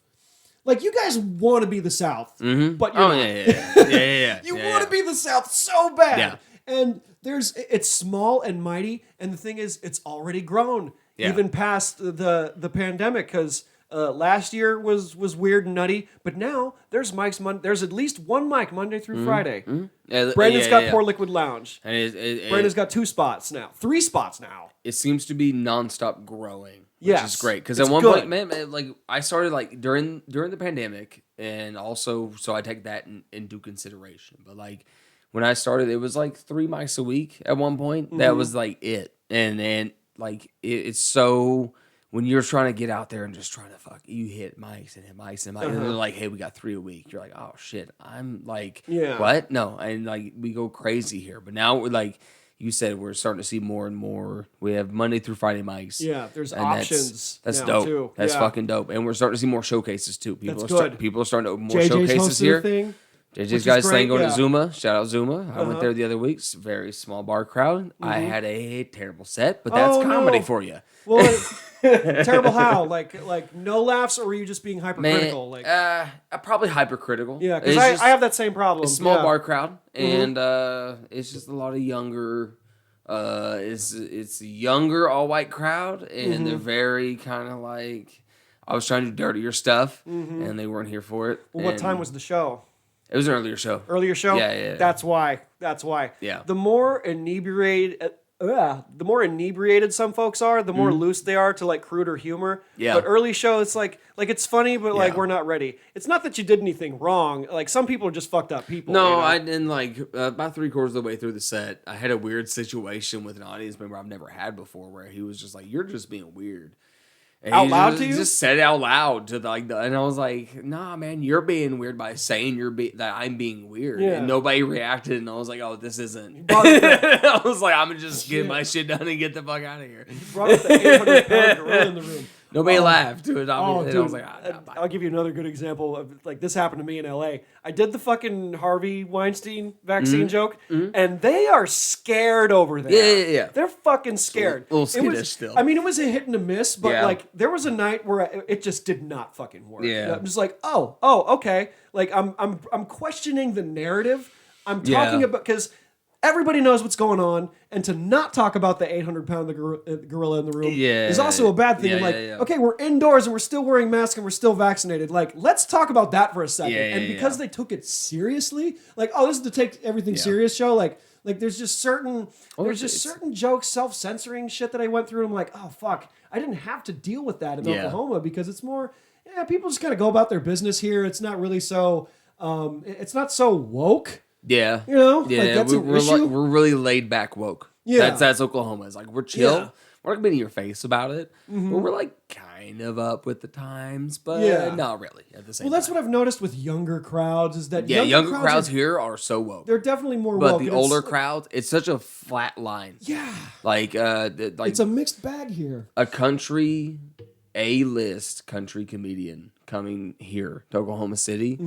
Speaker 1: like you guys want to be the South, but you're not. You want to be the South so bad, and it's small and mighty, and the thing is, it's already grown even past the pandemic because. Last year was weird and nutty, but now there's mics. There's at least one mic Monday through Friday. Brandon's got Poor Liquid Lounge. And Brandon's got 2 spots now, 3 spots now.
Speaker 2: It seems to be nonstop growing, which is great. Because at one point, man, like I started like during the pandemic, and also so I take that into consideration. But like when I started, it was like 3 mics a week at one point. That was like it, and like it's so. When you're trying to get out there and just trying to you hit mics and hit mics and mics, and they're like, hey, we got 3 a week. You're like, oh shit, I'm like, what? No, and like we go crazy here. But now we're like, you said, we're starting to see more and more. We have Monday through Friday mics.
Speaker 1: Yeah, there's options.
Speaker 2: That's
Speaker 1: now
Speaker 2: dope.
Speaker 1: Too.
Speaker 2: That's fucking dope. And we're starting to see more showcases too. People are starting to more
Speaker 1: JJ's
Speaker 2: showcases here.
Speaker 1: Thing.
Speaker 2: JJ's guys saying going to Zuma. Shout out Zuma. I went there the other week. It's a very small bar crowd. I had a terrible set, but that's comedy for you.
Speaker 1: Well, terrible how? Like no laughs, or were you just being hypercritical?
Speaker 2: Probably hypercritical.
Speaker 1: Yeah, because I have that same problem.
Speaker 2: It's a small bar crowd, and it's just a lot of younger. It's a younger all white crowd, and they're very kind of like. I was trying to do dirtier stuff, and they weren't here for it.
Speaker 1: Well, what time was the show?
Speaker 2: It was an earlier show.
Speaker 1: Earlier show?
Speaker 2: Yeah.
Speaker 1: That's why.
Speaker 2: Yeah.
Speaker 1: The more inebriated some folks are, the more loose they are to like cruder humor.
Speaker 2: Yeah.
Speaker 1: But early show, it's like it's funny, but like we're not ready. It's not that you did anything wrong. Like some people are just fucked up people.
Speaker 2: No,
Speaker 1: you know?
Speaker 2: I didn't like about 3/4 of the way through the set. I had a weird situation with an audience member I've never had before, where he was just like, "You're just being weird." And
Speaker 1: out loud to you?
Speaker 2: Just said it out loud to and I was like, "Nah, man, you're being weird by saying that I'm being weird."
Speaker 1: Yeah.
Speaker 2: And nobody reacted, and I was like, "Oh, this isn't." I was like, "I'm gonna just get my shit done and get the fuck out of here."
Speaker 1: You brought up the 800-pound gorilla in the room.
Speaker 2: Nobody laughed to it.
Speaker 1: Dude,
Speaker 2: I was like,
Speaker 1: I'll give you another good example of like this happened to me in LA. I did the fucking Harvey Weinstein vaccine joke, and they are scared over there.
Speaker 2: Yeah.
Speaker 1: They're fucking scared.
Speaker 2: A little skittish still.
Speaker 1: I mean, it was a hit and a miss, but like there was a night where it just did not fucking work.
Speaker 2: Yeah.
Speaker 1: I'm just like, oh, okay. Like I'm questioning the narrative. I'm talking about because. Everybody knows what's going on, and to not talk about the 800-pound gorilla in the room is also a bad thing. Okay, we're indoors and we're still wearing masks and we're still vaccinated. Like, let's talk about that for a second. And because they took it seriously, like, oh, this is the take everything serious show. Like there's just certain certain jokes, self-censoring shit that I went through. And I'm like, oh fuck, I didn't have to deal with that in Oklahoma because it's more, people just kind of go about their business here. It's not really so, it's not so woke.
Speaker 2: Yeah.
Speaker 1: You know?
Speaker 2: Yeah,
Speaker 1: like, that's an issue.
Speaker 2: we're really laid back woke. Yeah. That's Oklahoma. It's like we're chill. Yeah. We're not gonna be in your face about it. But we're like kind of up with the times, but not really at the same time.
Speaker 1: Well, that's what I've noticed with younger crowds is that
Speaker 2: younger crowds here are so woke.
Speaker 1: They're definitely more
Speaker 2: woke.
Speaker 1: But
Speaker 2: the older crowds, it's such a flat line.
Speaker 1: Yeah.
Speaker 2: Like
Speaker 1: it's a mixed bag here.
Speaker 2: A A-list country comedian coming here to Oklahoma City,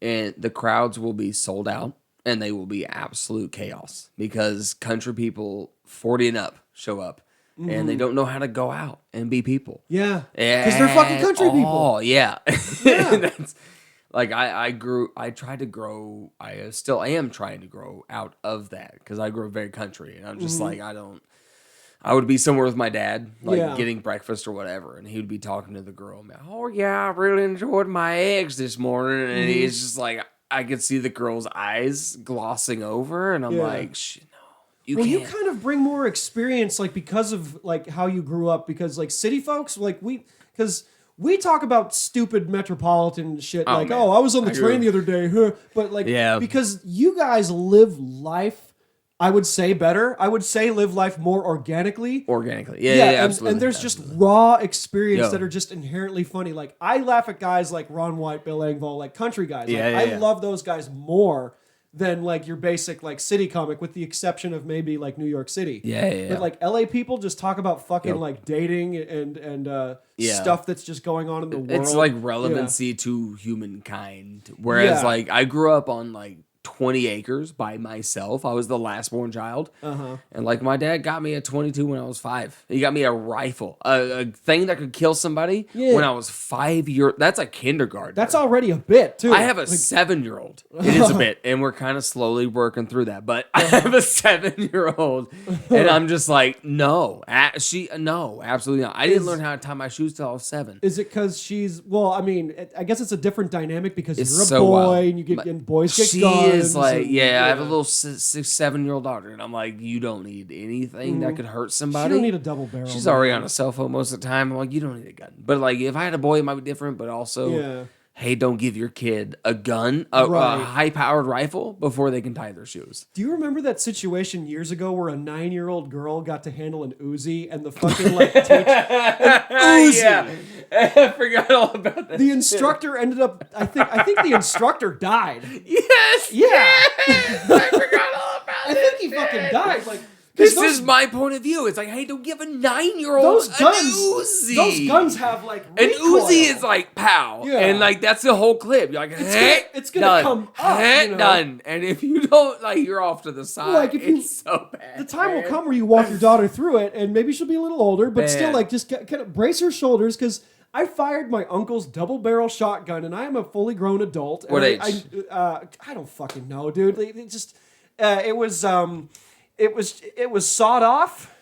Speaker 2: and the crowds will be sold out. And they will be absolute chaos because country people 40 and up show up and they don't know how to go out and be people.
Speaker 1: Yeah. Because they're fucking country people.
Speaker 2: Oh, yeah. That's, like I tried to grow, I still am trying to grow out of that because I grew up very country and I'm just like, I would be somewhere with my dad, like getting breakfast or whatever, and he would be talking to the girl. And, oh, yeah, I really enjoyed my eggs this morning. And he's just like, I could see the girl's eyes glossing over, and I'm like, shit, no, you can't.
Speaker 1: You kind of bring more experience, like, because of, like, how you grew up, because, like, city folks, like, we talk about stupid metropolitan shit, I was on the train the other day, but, like, because you guys live life, I would say better. I would say live life more organically.
Speaker 2: Absolutely.
Speaker 1: And there's just raw experience that are just inherently funny. Like, I laugh at guys like Ron White, Bill Engvall, like country guys. I love those guys more than like your basic like city comic, with the exception of maybe like New York City. But like LA people just talk about fucking like dating and stuff that's just going on in the world.
Speaker 2: It's like relevancy to humankind. Whereas like I grew up on like 20 acres by myself. I was the last born child. And like my dad got me a 22 when I was 5. He got me a rifle, a thing that could kill somebody when I was 5 years. That's a kindergarten.
Speaker 1: That's already a bit too.
Speaker 2: I have a 7-year-old. It is a bit, and we're kind of slowly working through that. But I have a 7-year-old, and I'm just like, no, absolutely not. I didn't learn how to tie my shoes till I was 7.
Speaker 1: Is it because she's? Well, I mean, I guess it's a different dynamic because you're a
Speaker 2: so
Speaker 1: boy
Speaker 2: wild.
Speaker 1: and you get and boys get guns.
Speaker 2: Is like, I have a little 6-7-year-old daughter, and I'm like, you don't need anything that could hurt somebody.
Speaker 1: She don't need a double barrel.
Speaker 2: She's already on a cell phone most of the time. I'm like, you don't need a gun. But like, if I had a boy, it might be different. But also, hey, don't give your kid a gun, a high-powered rifle before they can tie their shoes.
Speaker 1: Do you remember that situation years ago where a 9-year-old girl got to handle an Uzi and the fucking like Uzi?
Speaker 2: Yeah. I forgot all about that.
Speaker 1: The instructor ended up. I think the instructor died.
Speaker 2: Yes.
Speaker 1: Yeah.
Speaker 2: Yes, I forgot all about it.
Speaker 1: I think he fucking died. Like.
Speaker 2: This is my point of view. It's like, hey, don't give a 9-year-old an Uzi.
Speaker 1: Those guns have like
Speaker 2: an
Speaker 1: recoil.
Speaker 2: Uzi is like pow, and like that's the whole clip. You're like,
Speaker 1: it's gonna come up,
Speaker 2: done. And if you don't, like, you're off to the side.
Speaker 1: Like
Speaker 2: it's so bad.
Speaker 1: The time will come where you walk your daughter through it, and maybe she'll be a little older, but still, like, just kind of brace her shoulders because I fired my uncle's double-barrel shotgun, and I am a fully grown adult.
Speaker 2: What age?
Speaker 1: I don't fucking know, dude. It just it was sawed off.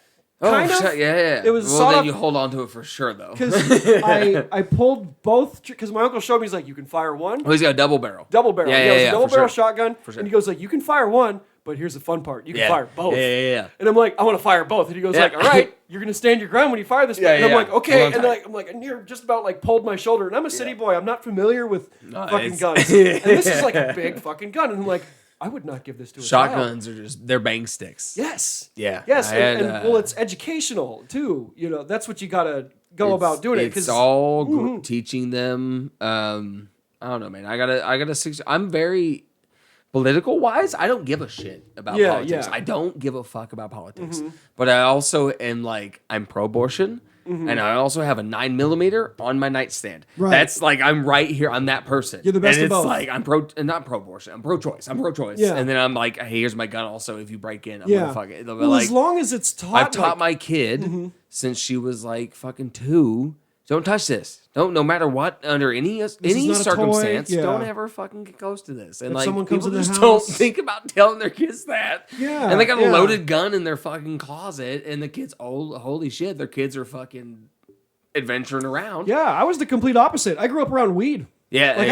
Speaker 1: Kind of.
Speaker 2: Yeah.
Speaker 1: It was
Speaker 2: well, then
Speaker 1: off.
Speaker 2: you hold on to it for sure, though.
Speaker 1: Because I pulled both. Because my uncle showed me, he's like, you can fire one.
Speaker 2: Oh, he's got a double barrel.
Speaker 1: Double barrel.
Speaker 2: Yeah,
Speaker 1: it was a double barrel
Speaker 2: sure.
Speaker 1: shotgun.
Speaker 2: For sure.
Speaker 1: And he goes like, you can fire one, but here's the fun part. You can fire both.
Speaker 2: Yeah.
Speaker 1: And I'm like, I want to fire both. And he goes like, all right, you're gonna stand your ground when you fire this. And I'm like, okay. And I'm like, and you're just about like pulled my shoulder. And I'm a city boy. I'm not familiar with fucking guns. And this is like a big fucking gun. And I'm like, I would not give this to a
Speaker 2: Shotguns
Speaker 1: child.
Speaker 2: are they're bang sticks.
Speaker 1: Yes.
Speaker 2: Yeah.
Speaker 1: Yes. And well, it's educational too. You know, that's what you gotta go about doing it.
Speaker 2: It's all teaching them. I don't know, man. I gotta. I'm very political wise. I don't give a shit about politics. I don't give a fuck about politics. But I also am like, I'm pro-abortion. And I also have a 9mm on my nightstand. Right. That's like, I'm right here. I'm that person.
Speaker 1: You're the best
Speaker 2: and
Speaker 1: of both.
Speaker 2: It's like, I'm not pro-abortion. I'm pro-choice.
Speaker 1: Yeah.
Speaker 2: And then I'm like, hey, here's my gun also. If you break in, I'm gonna fuck it.
Speaker 1: Well, like, as long as it's taught.
Speaker 2: I've taught my kid since she was like fucking 2. Don't touch this. No matter what, under any circumstance, don't ever fucking get close to this. And
Speaker 1: if
Speaker 2: like,
Speaker 1: someone comes
Speaker 2: people
Speaker 1: in the
Speaker 2: just
Speaker 1: house,
Speaker 2: don't think about telling their kids that.
Speaker 1: Yeah.
Speaker 2: And they got a loaded gun in their fucking closet, and the kids, holy shit, their kids are fucking adventuring around.
Speaker 1: Yeah, I was the complete opposite. I grew up around weed.
Speaker 2: Yeah,
Speaker 1: like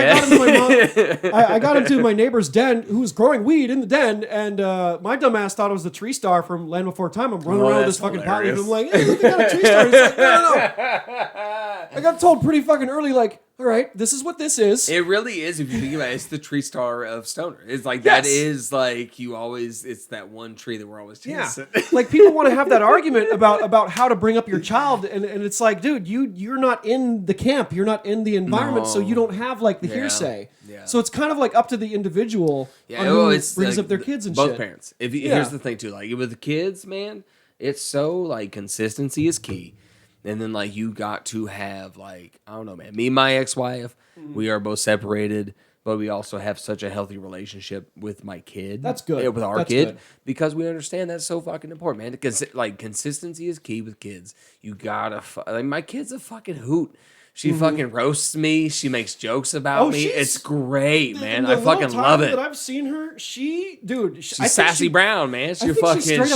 Speaker 1: I got into my neighbor's den, who was growing weed in the den, and my dumbass thought it was the tree star from Land Before Time. I'm running around with this fucking pot leaf. I'm like, hey, look, I got a tree star. He's like, no. I got told pretty fucking early, like, all right, this is what this is.
Speaker 2: It really is, if you think about it. It's the tree star of stoner. It's like, that is like, it's that one tree that we're always chasing.
Speaker 1: Yeah. Like, people want to have that argument about how to bring up your child, and it's like, dude, you're not in the camp, you're not in the environment, so you don't have like the hearsay. Yeah. So it's kind of like up to the individual on who brings up their kids and
Speaker 2: both
Speaker 1: shit.
Speaker 2: Parents. Here's the thing too, like with the kids, man, it's so like consistency is key. And then, like, you got to have, like, I don't know, man. Me and my ex-wife, we are both separated, but we also have such a healthy relationship with my kid.
Speaker 1: That's good.
Speaker 2: With our kid. Good. Because we understand that's so fucking important, man. Because, like, consistency is key with kids. You gotta, like, my kid's a fucking hoot. She fucking roasts me. She makes jokes about me. It's great, man. I fucking love it.
Speaker 1: That I've seen her, she's
Speaker 2: Sassy Brown, man. She's fucking.
Speaker 1: Didn't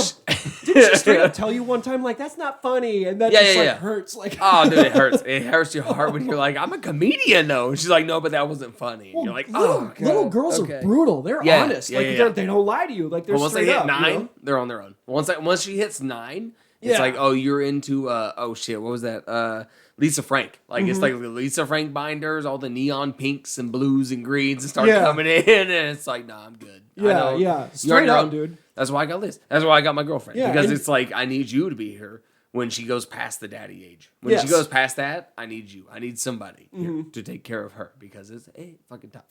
Speaker 1: she straight up tell you one time, like, that's not funny, and that hurts? Like,
Speaker 2: oh, dude, it hurts. It hurts your heart when you're like, I'm a comedian, though. And she's like, no, but that wasn't funny. And you're like,
Speaker 1: little girls are brutal. They're honest. They don't lie to you. Like, they're
Speaker 2: once
Speaker 1: straight
Speaker 2: they hit
Speaker 1: up,
Speaker 2: 9, they're on their own. Once she hits 9, it's like, oh, you're into oh shit, what was that? Lisa Frank. Like, it's like the Lisa Frank binders, all the neon pinks and blues and greens and start coming in, and it's like, nah, I'm good.
Speaker 1: Straight up, dude.
Speaker 2: That's why I got Liz. That's why I got my girlfriend. Because it's like, I need you to be here when she goes past the daddy age. When she goes past that, I need you. I need somebody here to take care of her, because it's fucking tough.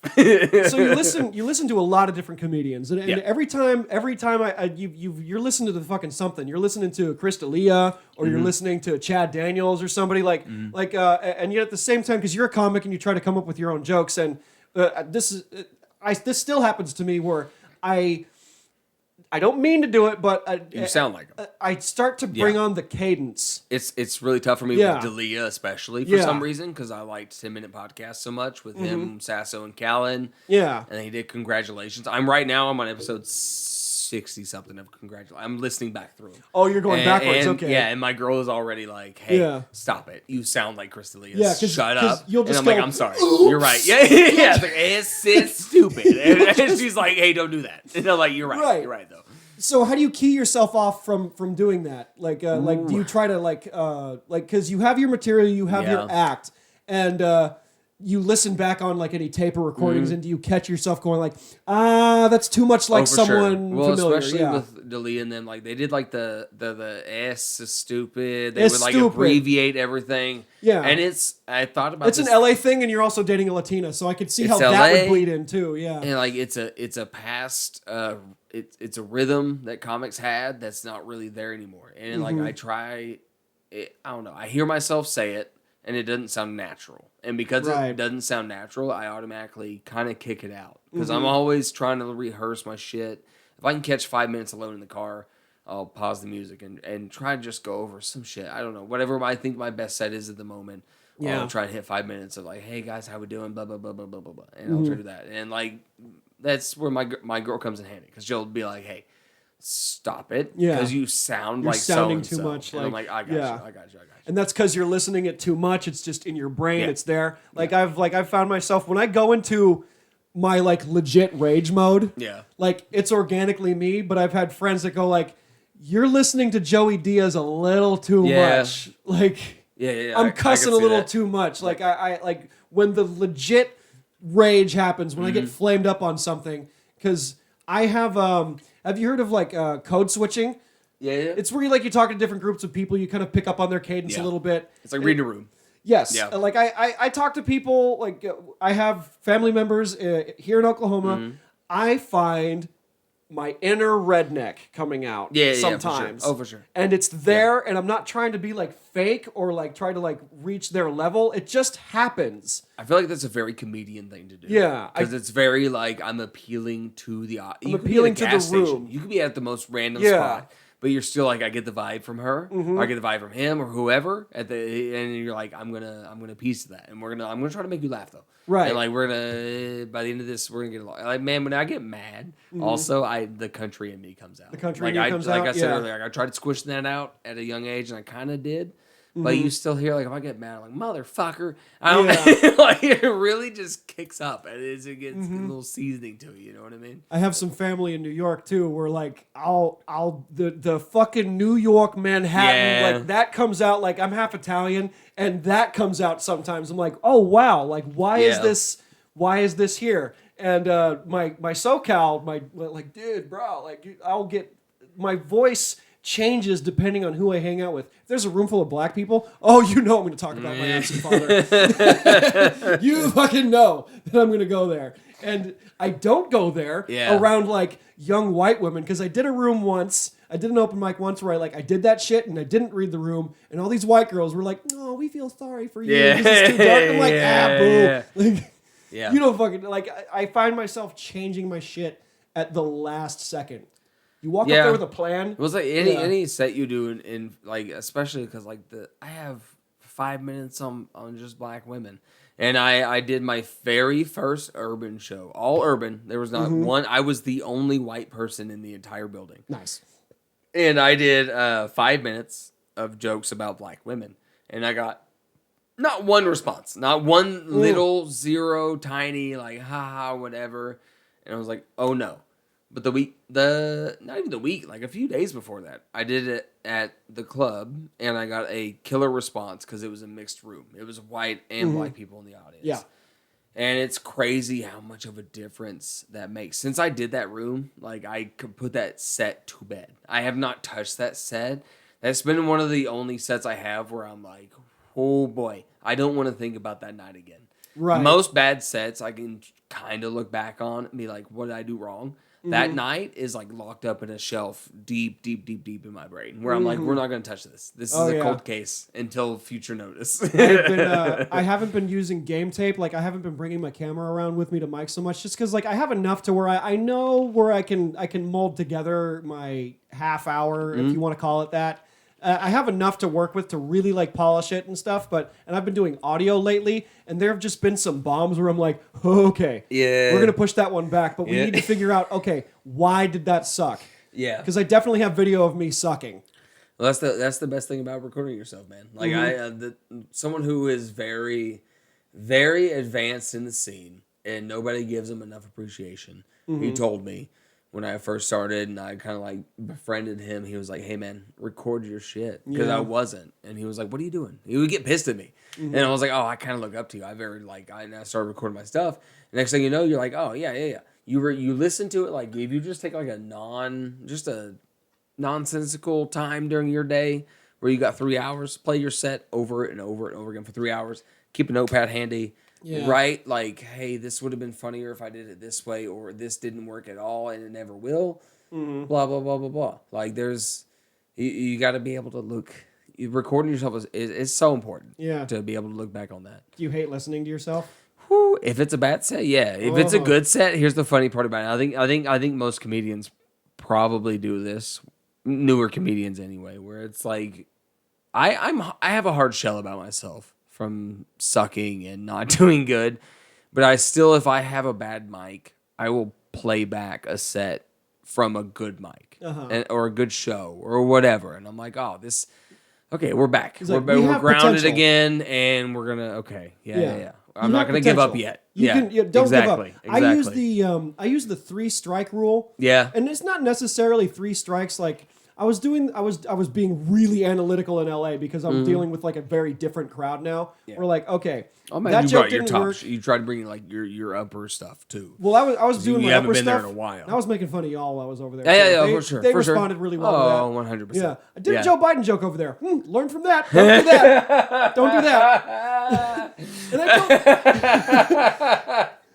Speaker 1: So you listen to a lot of different comedians, and every time you're listening to the fucking something. You're listening to Chris D'Elia, or you're listening to Chad Daniels or somebody and yet at the same time, because you're a comic and you try to come up with your own jokes, and this still happens to me where I don't mean to do it, but
Speaker 2: you sound like him.
Speaker 1: I start to bring on the cadence.
Speaker 2: It's really tough for me with D'Elia, especially for some reason, because I liked 10-minute podcasts so much with him, Sasso, and Callan. Yeah, and he did Congratulations. I'm on episode 60 something of Congratulations. I'm listening back through.
Speaker 1: Oh, you're going backwards. Okay.
Speaker 2: Yeah, and my girl is already like, hey, stop it. You sound like Chris D'Elia.
Speaker 1: Yeah,
Speaker 2: shut up.
Speaker 1: You'll just
Speaker 2: and I'm like, I'm sorry. Oops. You're right. Yeah. It's like, it's stupid. And she's like, hey, don't do that. And I'm like, you're right. You're right, though.
Speaker 1: So how do you key yourself off from doing that? Like do you try to because you have your material, you have your act, and you listen back on like any tape or recordings, and do you catch yourself going like, that's too much like someone
Speaker 2: well,
Speaker 1: familiar.
Speaker 2: especially with Dalia and them, like they did like the S is stupid. They would like abbreviate everything.
Speaker 1: Yeah,
Speaker 2: and I thought about
Speaker 1: it's an LA thing, and you're also dating a Latina, so I could see how that would bleed in too. Yeah,
Speaker 2: and like it's a past. It's a rhythm that comics had that's not really there anymore. And like I try, I don't know. I hear myself say it, and it doesn't sound natural. And because it doesn't sound natural, I automatically kind of kick it out. Because I'm always trying to rehearse my shit. If I can catch 5 minutes alone in the car, I'll pause the music and try to just go over some shit. I don't know. Whatever I think my best set is at the moment. Yeah. I'll try to hit 5 minutes of like, hey guys, how we doing? Blah, blah, blah, blah, blah, blah, blah. And I'll try to do that. And like, that's where my girl comes in handy. Because she'll be like, hey, stop it. Yeah. Because you sound
Speaker 1: you're
Speaker 2: like
Speaker 1: sounding too much.
Speaker 2: And I'm like, I got you.
Speaker 1: And that's because you're listening it too much. It's just in your brain. Yeah. It's there. Like I've found myself when I go into my like legit rage mode. Yeah. Like it's organically me, but I've had friends that go like, "You're listening to Joey Diaz a little too much." Like, I'm cussing a little too much. Like I like when the legit rage happens when I get flamed up on something because I have you heard of like code switching? Yeah. It's where you talk to different groups of people. You kind of pick up on their cadence a little bit.
Speaker 2: It's like reading a room.
Speaker 1: Yes. Yeah. Like I talk to people. Like I have family members here in Oklahoma. I find my inner redneck coming out sometimes.
Speaker 2: For sure.
Speaker 1: And it's there, and I'm not trying to be like fake or like try to like reach their level. It just happens.
Speaker 2: I feel like that's a very comedian thing to do.
Speaker 1: Yeah.
Speaker 2: Because it's very like I'm appealing to the
Speaker 1: I'm appealing to the room.
Speaker 2: You could be at the most random spot. But you're still like, I get the vibe from her, or I get the vibe from him, or whoever. And you're like, I'm gonna piece of that, and I'm gonna try to make you laugh though, right? And like by the end of this, we're gonna get along. Like man, when I get mad, also the country in me comes out.
Speaker 1: The country in me comes out.
Speaker 2: Like I said earlier, I tried to squish that out at a young age, and I kind of did. But you still hear like if I get mad, I'm like motherfucker. I don't like it. Really just kicks up, and it gets a little seasoning to it. You know what I mean?
Speaker 1: I have some family in New York too, where like the fucking New York Manhattan like that comes out. Like I'm half Italian, and that comes out sometimes. I'm like, oh wow, like why is this? Why is this here? And my SoCal, like dude, bro, like I'll get my voice changes depending on who I hang out with. If there's a room full of black people, I'm going to talk about my absent father. You fucking know that I'm going to go there. And I don't go there around like young white women because I did a room once. I did an open mic once where I did that shit and I didn't read the room. And all these white girls were like, "No, we feel sorry for you. This is too dark." I'm like, boo. Like, you don't fucking like. I find myself changing my shit at the last second. You walk up there with a plan.
Speaker 2: It was like any set you do in like, especially because like I have 5 minutes on just black women, and I did my very first urban show, all urban. There was not one. I was the only white person in the entire building.
Speaker 1: Nice.
Speaker 2: And I did 5 minutes of jokes about black women, and I got not one response, not one little zero tiny like haha whatever, and I was like, oh no. But not even the week, like a few days before that, I did it at the club, and I got a killer response because it was a mixed room. It was white and black people in the audience. Yeah. And it's crazy how much of a difference that makes. Since I did that room, like I could put that set to bed. I have not touched that set. That's been one of the only sets I have where I'm like, oh boy, I don't want to think about that night again. Right. Most bad sets I can kind of look back on and be like, what did I do wrong? That night is like locked up in a shelf deep in my brain where I'm like, we're not going to touch this. This is a cold case until future notice.
Speaker 1: I haven't been using game tape. Like I haven't been bringing my camera around with me to mic so much just because like I have enough to where I know where I can mold together my half hour, if you want to call it that. I have enough to work with to really like polish it and stuff, and I've been doing audio lately, and there have just been some bombs where I'm like, okay, we're going to push that one back, but we need to figure out, okay, why did that suck? Yeah. Because I definitely have video of me sucking.
Speaker 2: Well, that's the best thing about recording yourself, man. Like someone who is very, very advanced in the scene, and nobody gives them enough appreciation. He told me, when I first started, and I kind of like befriended him. He was like, "Hey man, record your shit," because I wasn't, and he was like, "What are you doing?" He would get pissed at me, and I was like, "Oh, I kind of look up to you. And I started recording my stuff. The next thing you know, you're like, "Oh yeah." You listen to it like if you just take like a nonsensical time during your day where you got 3 hours, play your set over and over and over again for 3 hours. Keep a notepad handy. Yeah. Right? Like, hey, this would have been funnier if I did it this way, or this didn't work at all and it never will. Blah, blah, blah, blah, blah. Like, you got to be able to look. Recording yourself is so important to be able to look back on that.
Speaker 1: Do you hate listening to yourself?
Speaker 2: Whew, if it's a bad set, yeah. If it's a good set, here's the funny part about it. I think most comedians probably do this. Newer comedians anyway, where it's like I have a hard shell about myself from sucking and not doing good, but I still, if I have a bad mic, I will play back a set from a good mic or a good show or whatever, and I'm like, oh, okay, we're back, we're grounded potential again, and we're gonna yeah. I'm not gonna give up yet.
Speaker 1: Don't give up. Exactly. I use the 3 strike rule.
Speaker 2: Yeah,
Speaker 1: and it's not necessarily 3 strikes like. I was being really analytical in LA because I'm dealing with like a very different crowd now. Yeah. We're like, okay,
Speaker 2: that joke didn't work. You tried to bring like your upper stuff too.
Speaker 1: Well, I was doing my upper stuff. You haven't been there in a while. I was making fun of y'all while I was over there.
Speaker 2: Yeah, for sure.
Speaker 1: They responded really well to that.
Speaker 2: 100%.
Speaker 1: Yeah, I did a Joe Biden joke over there. Learn from that. Don't do that. Don't do that. And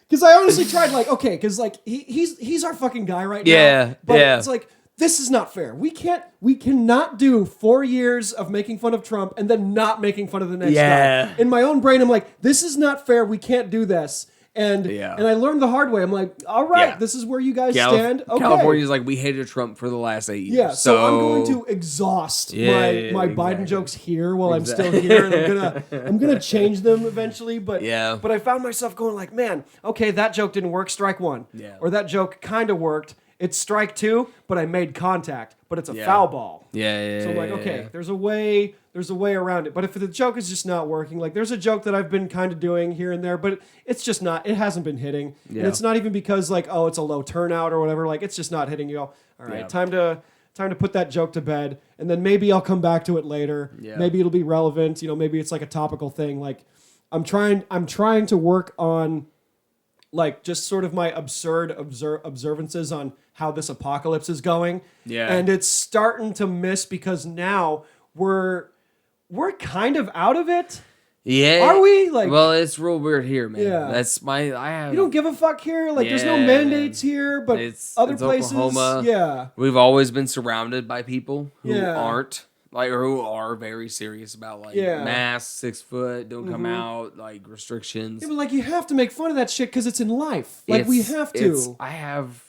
Speaker 1: because I honestly tried like, okay, because like he's our fucking guy right now. But it's like, this is not fair. We cannot do 4 years of making fun of Trump and then not making fun of the next guy. In my own brain, I'm like, this is not fair. We can't do this. And I learned the hard way. I'm like, all right, this is where you guys stand. Okay.
Speaker 2: California's like, we hated Trump for the last 8 years.
Speaker 1: Yeah, so I'm going to exhaust my Biden jokes here while I'm still here, and I'm gonna change them eventually. But I found myself going like, man, okay, that joke didn't work. Strike 1. Yeah. Or that joke kind of worked. It's strike 2, but I made contact, but it's a foul ball. So I'm like, okay, there's a way around it. But if the joke is just not working, like there's a joke that I've been kind of doing here and there, but it's just not, it hasn't been hitting. Yeah. And it's not even because like, oh, it's a low turnout or whatever. Like it's just not hitting. You go, all right, time to put that joke to bed. And then maybe I'll come back to it later. Yeah. Maybe it'll be relevant. Maybe it's like a topical thing. Like I'm trying to work on like just sort of my absurd observances on how this apocalypse is going. Yeah. And it's starting to miss because now we're kind of out of it. Yeah. Are we? Like,
Speaker 2: well, it's real weird here, man.
Speaker 1: Yeah. You don't give a fuck here. Like there's no mandates here, but other places.
Speaker 2: Oklahoma. Yeah. We've always been surrounded by people who aren't. Like, or who are very serious about, like, masks, 6 foot, don't come out, like, restrictions.
Speaker 1: Yeah, but, like, you have to make fun of that shit because it's in life. Like, we have to.
Speaker 2: I have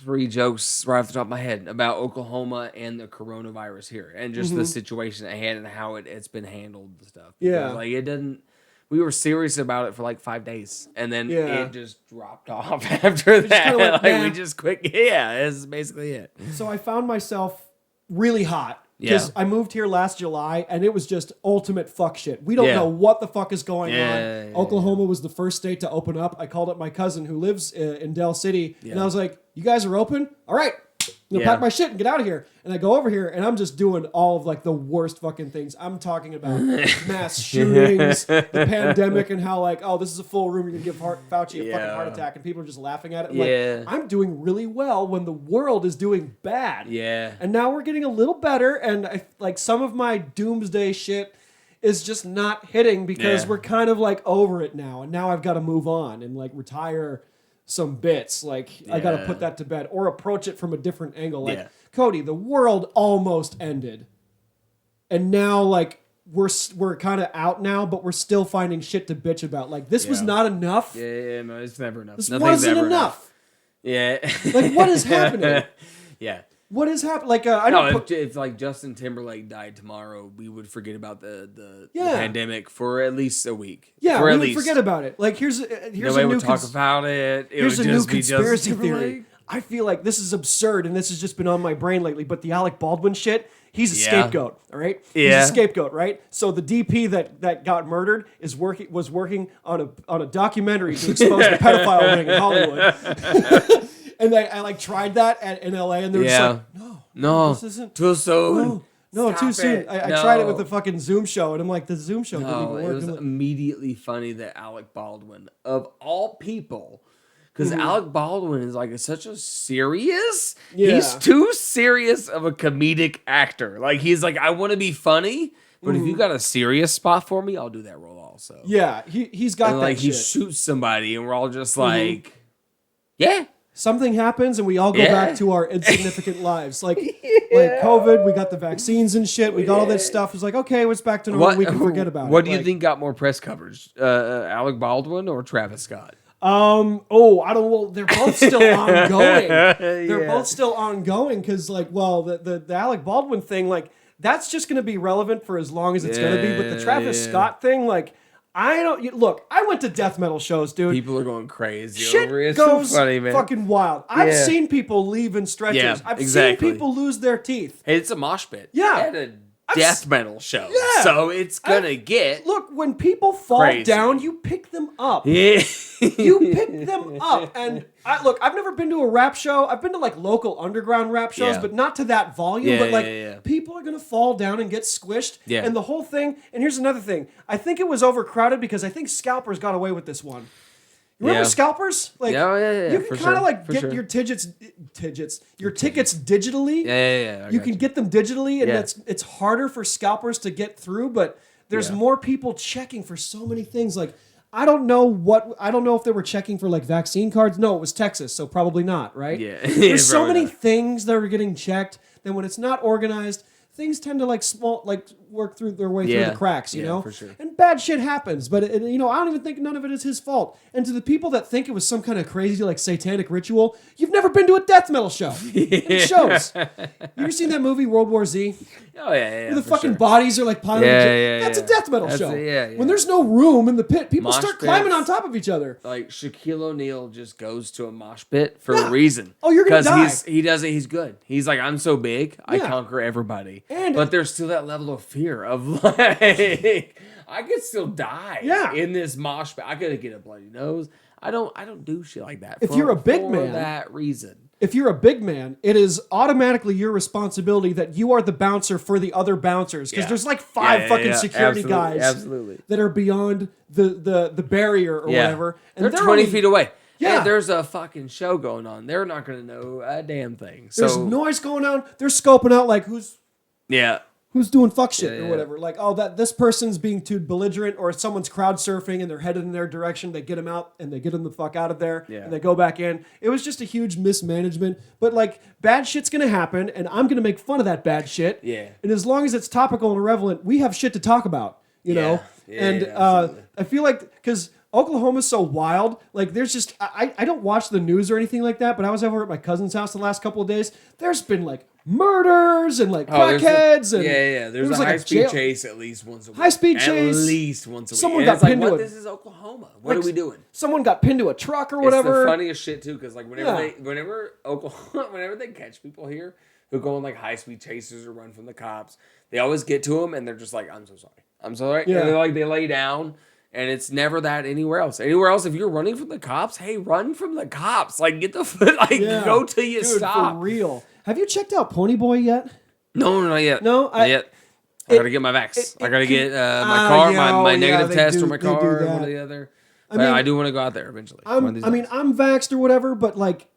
Speaker 2: 3 jokes right off the top of my head about Oklahoma and the coronavirus here. And just the situation at hand and how it's been handled and stuff. Because, like, it doesn't... We were serious about it for, like, 5 days. And then it just dropped off after that. Like, we just quit. Yeah, that's basically it.
Speaker 1: So I found myself really hot. Because I moved here last July, and it was just ultimate fuck shit. We don't know what the fuck is going on. Oklahoma was the first state to open up. I called up my cousin who lives in Del City, and I was like, you guys are open? All right. Pack my shit and get out of here. And I go over here, and I'm just doing all of like the worst fucking things. I'm talking about mass shootings, the pandemic, and how like, oh, this is a full room. You're gonna give Fauci a fucking heart attack, and people are just laughing at it. Like, I'm doing really well when the world is doing bad. Yeah. And now we're getting a little better, and like some of my doomsday shit is just not hitting because we're kind of like over it now, and now I've got to move on and like retire some bits. Like I got to put that to bed or approach it from a different angle. Like Cody, the world almost ended, and now like we're kind of out now, but we're still finding shit to bitch about. Like this was not enough.
Speaker 2: Yeah, no, it's never enough.
Speaker 1: This wasn't enough.
Speaker 2: Yeah,
Speaker 1: like what is happening?
Speaker 2: Yeah.
Speaker 1: What has happened? Like
Speaker 2: if like Justin Timberlake died tomorrow, we would forget about the pandemic for at least a week.
Speaker 1: Yeah, we would forget about it. Like here's
Speaker 2: nobody
Speaker 1: a new
Speaker 2: would talk about it.
Speaker 1: Here's a new conspiracy theory. I feel like this is absurd, and this has just been on my brain lately. But the Alec Baldwin shit, he's a scapegoat. All right, he's a scapegoat, right? So the DP that got murdered was working on a documentary to expose the pedophile ring in Hollywood. And I like tried that in LA, and they're just like,
Speaker 2: no,
Speaker 1: this isn't
Speaker 2: too soon.
Speaker 1: No, too soon. I tried it with the fucking Zoom show, and I'm like, the Zoom show didn't even work.
Speaker 2: It was immediately funny that Alec Baldwin, of all people, because Alec Baldwin is like such a serious. Yeah. He's too serious of a comedic actor. Like he's like, I want to be funny, but if you got a serious spot for me, I'll do that role also.
Speaker 1: Yeah, he's got that.
Speaker 2: Like
Speaker 1: shit.
Speaker 2: he shoots somebody, and we're all just like, yeah.
Speaker 1: Something happens and we all go back to our insignificant lives. Like COVID, we got the vaccines and shit. We got all this stuff. It's like, okay, it's back to normal. We can forget about it.
Speaker 2: What do you think got more press coverage? Alec Baldwin or Travis Scott?
Speaker 1: I don't know. They're both still ongoing. They're both still ongoing because the Alec Baldwin thing, like that's just going to be relevant for as long as it's going to be. But the Travis Scott thing, like, I went to death metal shows, dude.
Speaker 2: People are going crazy
Speaker 1: Shit
Speaker 2: over it. It's
Speaker 1: goes
Speaker 2: so funny, man.
Speaker 1: Fucking wild. I've seen people leave in stretchers.
Speaker 2: Yeah,
Speaker 1: I've seen people lose their teeth.
Speaker 2: Hey, it's a mosh pit.
Speaker 1: Yeah.
Speaker 2: At a death metal show.
Speaker 1: Yeah.
Speaker 2: So it's gonna get
Speaker 1: Look, when people fall
Speaker 2: crazy.
Speaker 1: down, you pick them up.
Speaker 2: Yeah.
Speaker 1: You pick them up. And I've never been to a rap show. I've been to like local underground rap shows, but not to that volume. But people are gonna fall down and get squished. Yeah. And the whole thing, and here's another thing. I think it was overcrowded because I think scalpers got away with this one. You remember scalpers? Like, you can kind of like get your tickets digitally.
Speaker 2: Yeah.
Speaker 1: You can get them digitally, and it's harder for scalpers to get through. But there's more people checking for so many things. Like, I don't know if they were checking for like vaccine cards. No, it was Texas, so probably not. Right?
Speaker 2: Yeah.
Speaker 1: There's so many things that are getting checked. Then when it's not organized, things tend to work through their way through the cracks, you know?
Speaker 2: For sure.
Speaker 1: And bad shit happens, but I don't even think none of it is his fault. And to the people that think it was some kind of crazy like satanic ritual, you've never been to a death metal show. It shows. You ever seen that movie World War Z?
Speaker 2: Oh yeah.
Speaker 1: Where the fucking bodies are like piling That's a death metal show. When there's no room in the pit, people start climbing on top of each other.
Speaker 2: Like Shaquille O'Neal just goes to a mosh pit for a reason.
Speaker 1: Oh, you're gonna die.
Speaker 2: Because he's good. He's like, I'm so big, I conquer everybody. But there's still that level of fear of like, I could still die in this mosh pit. I could get a bloody nose. I don't do shit like that.
Speaker 1: If you're a big man,
Speaker 2: for that reason.
Speaker 1: If you're a big man, it is automatically your responsibility that you are the bouncer for the other bouncers. Because there's like five fucking security guys that are beyond the barrier or whatever. And
Speaker 2: they're 20 feet away.
Speaker 1: Yeah.
Speaker 2: Hey, there's a fucking show going on. They're not going to know a damn thing.
Speaker 1: There's noise going on. They're scoping out like who's doing fuck shit or whatever. Like, this person's being too belligerent, or someone's crowd surfing and they're headed in their direction. They get them out and they get them the fuck out of there and they go back in. It was just a huge mismanagement. But like, bad shit's going to happen, and I'm going to make fun of that bad shit. Yeah. And as long as it's topical and relevant, we have shit to talk about, you know? I feel like, because Oklahoma's so wild. Like, there's just, I don't watch the news or anything like that, but I was over at my cousin's house the last couple of days. There's been like murders and like crackheads.
Speaker 2: There's a high-speed chase at least once a week.
Speaker 1: High-speed chase.
Speaker 2: At least once a week.
Speaker 1: Someone got pinned to
Speaker 2: this is Oklahoma. What are we doing?
Speaker 1: Someone got pinned to a truck or whatever.
Speaker 2: It's the funniest shit too, because like whenever they catch people here who go on like high-speed chases or run from the cops, they always get to them and they're just like, I'm so sorry. Yeah. And they lay down. And it's never that anywhere else. Anywhere else, if you're running from the cops, hey, run from the cops. Like, get the foot, go till you stop.
Speaker 1: For real. Have you checked out Ponyboy yet?
Speaker 2: No, not yet.
Speaker 1: No?
Speaker 2: Not yet. I gotta get my vax. I gotta get my car, my negative test for my car, one or the other. I do want to go out there eventually.
Speaker 1: I'm vaxxed or whatever, but like,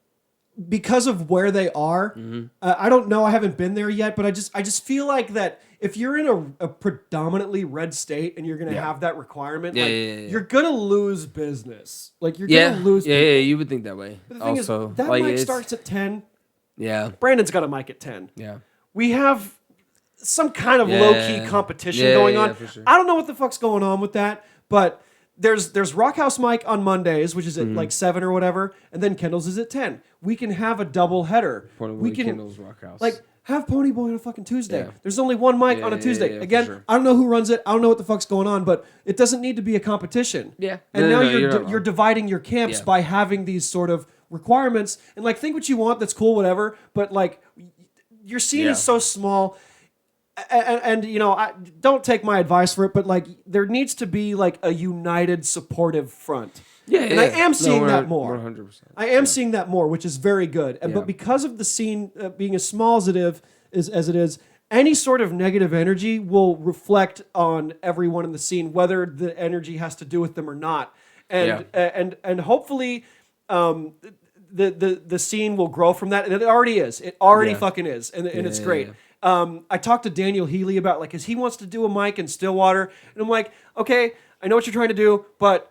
Speaker 1: because of where they are, I don't know. I haven't been there yet, but I just feel like that if you're in a predominantly red state and you're going to have that requirement, you're going to lose business. Like, you're going to lose people.
Speaker 2: Yeah, you would think that way.
Speaker 1: But the thing is, that mic starts at 10.
Speaker 2: Yeah.
Speaker 1: Brandon's got a mic at 10.
Speaker 2: Yeah.
Speaker 1: We have some kind of low-key competition going on.
Speaker 2: For sure.
Speaker 1: I don't know what the fuck's going on with that, but there's Rockhouse Mike on Mondays, which is at like 7 or whatever, and then Kendall's is at 10. We can have a double header. We can
Speaker 2: Kendall's Rockhouse.
Speaker 1: Like, have Ponyboy on a fucking Tuesday. Yeah. There's only one mic on a Tuesday. Again,
Speaker 2: sure.
Speaker 1: I don't know who runs it. I don't know what the fuck's going on, but it doesn't need to be a competition.
Speaker 2: Yeah.
Speaker 1: And now you're dividing your camps by having these sort of requirements. And like, think what you want. That's cool, whatever. But like, your scene is so small. and you know, don't take my advice for it, but like there needs to be like a united, supportive front. And I am seeing that more.
Speaker 2: 100%.
Speaker 1: I am seeing that more, which is very good. But because of the scene being as small as it is, any sort of negative energy will reflect on everyone in the scene, whether the energy has to do with them or not. And hopefully, the scene will grow from that, and it already is. It already fucking is, and it's great. I talked to Daniel Healy about like, because he wants to do a mic in Stillwater, and I'm like, okay, I know what you're trying to do, but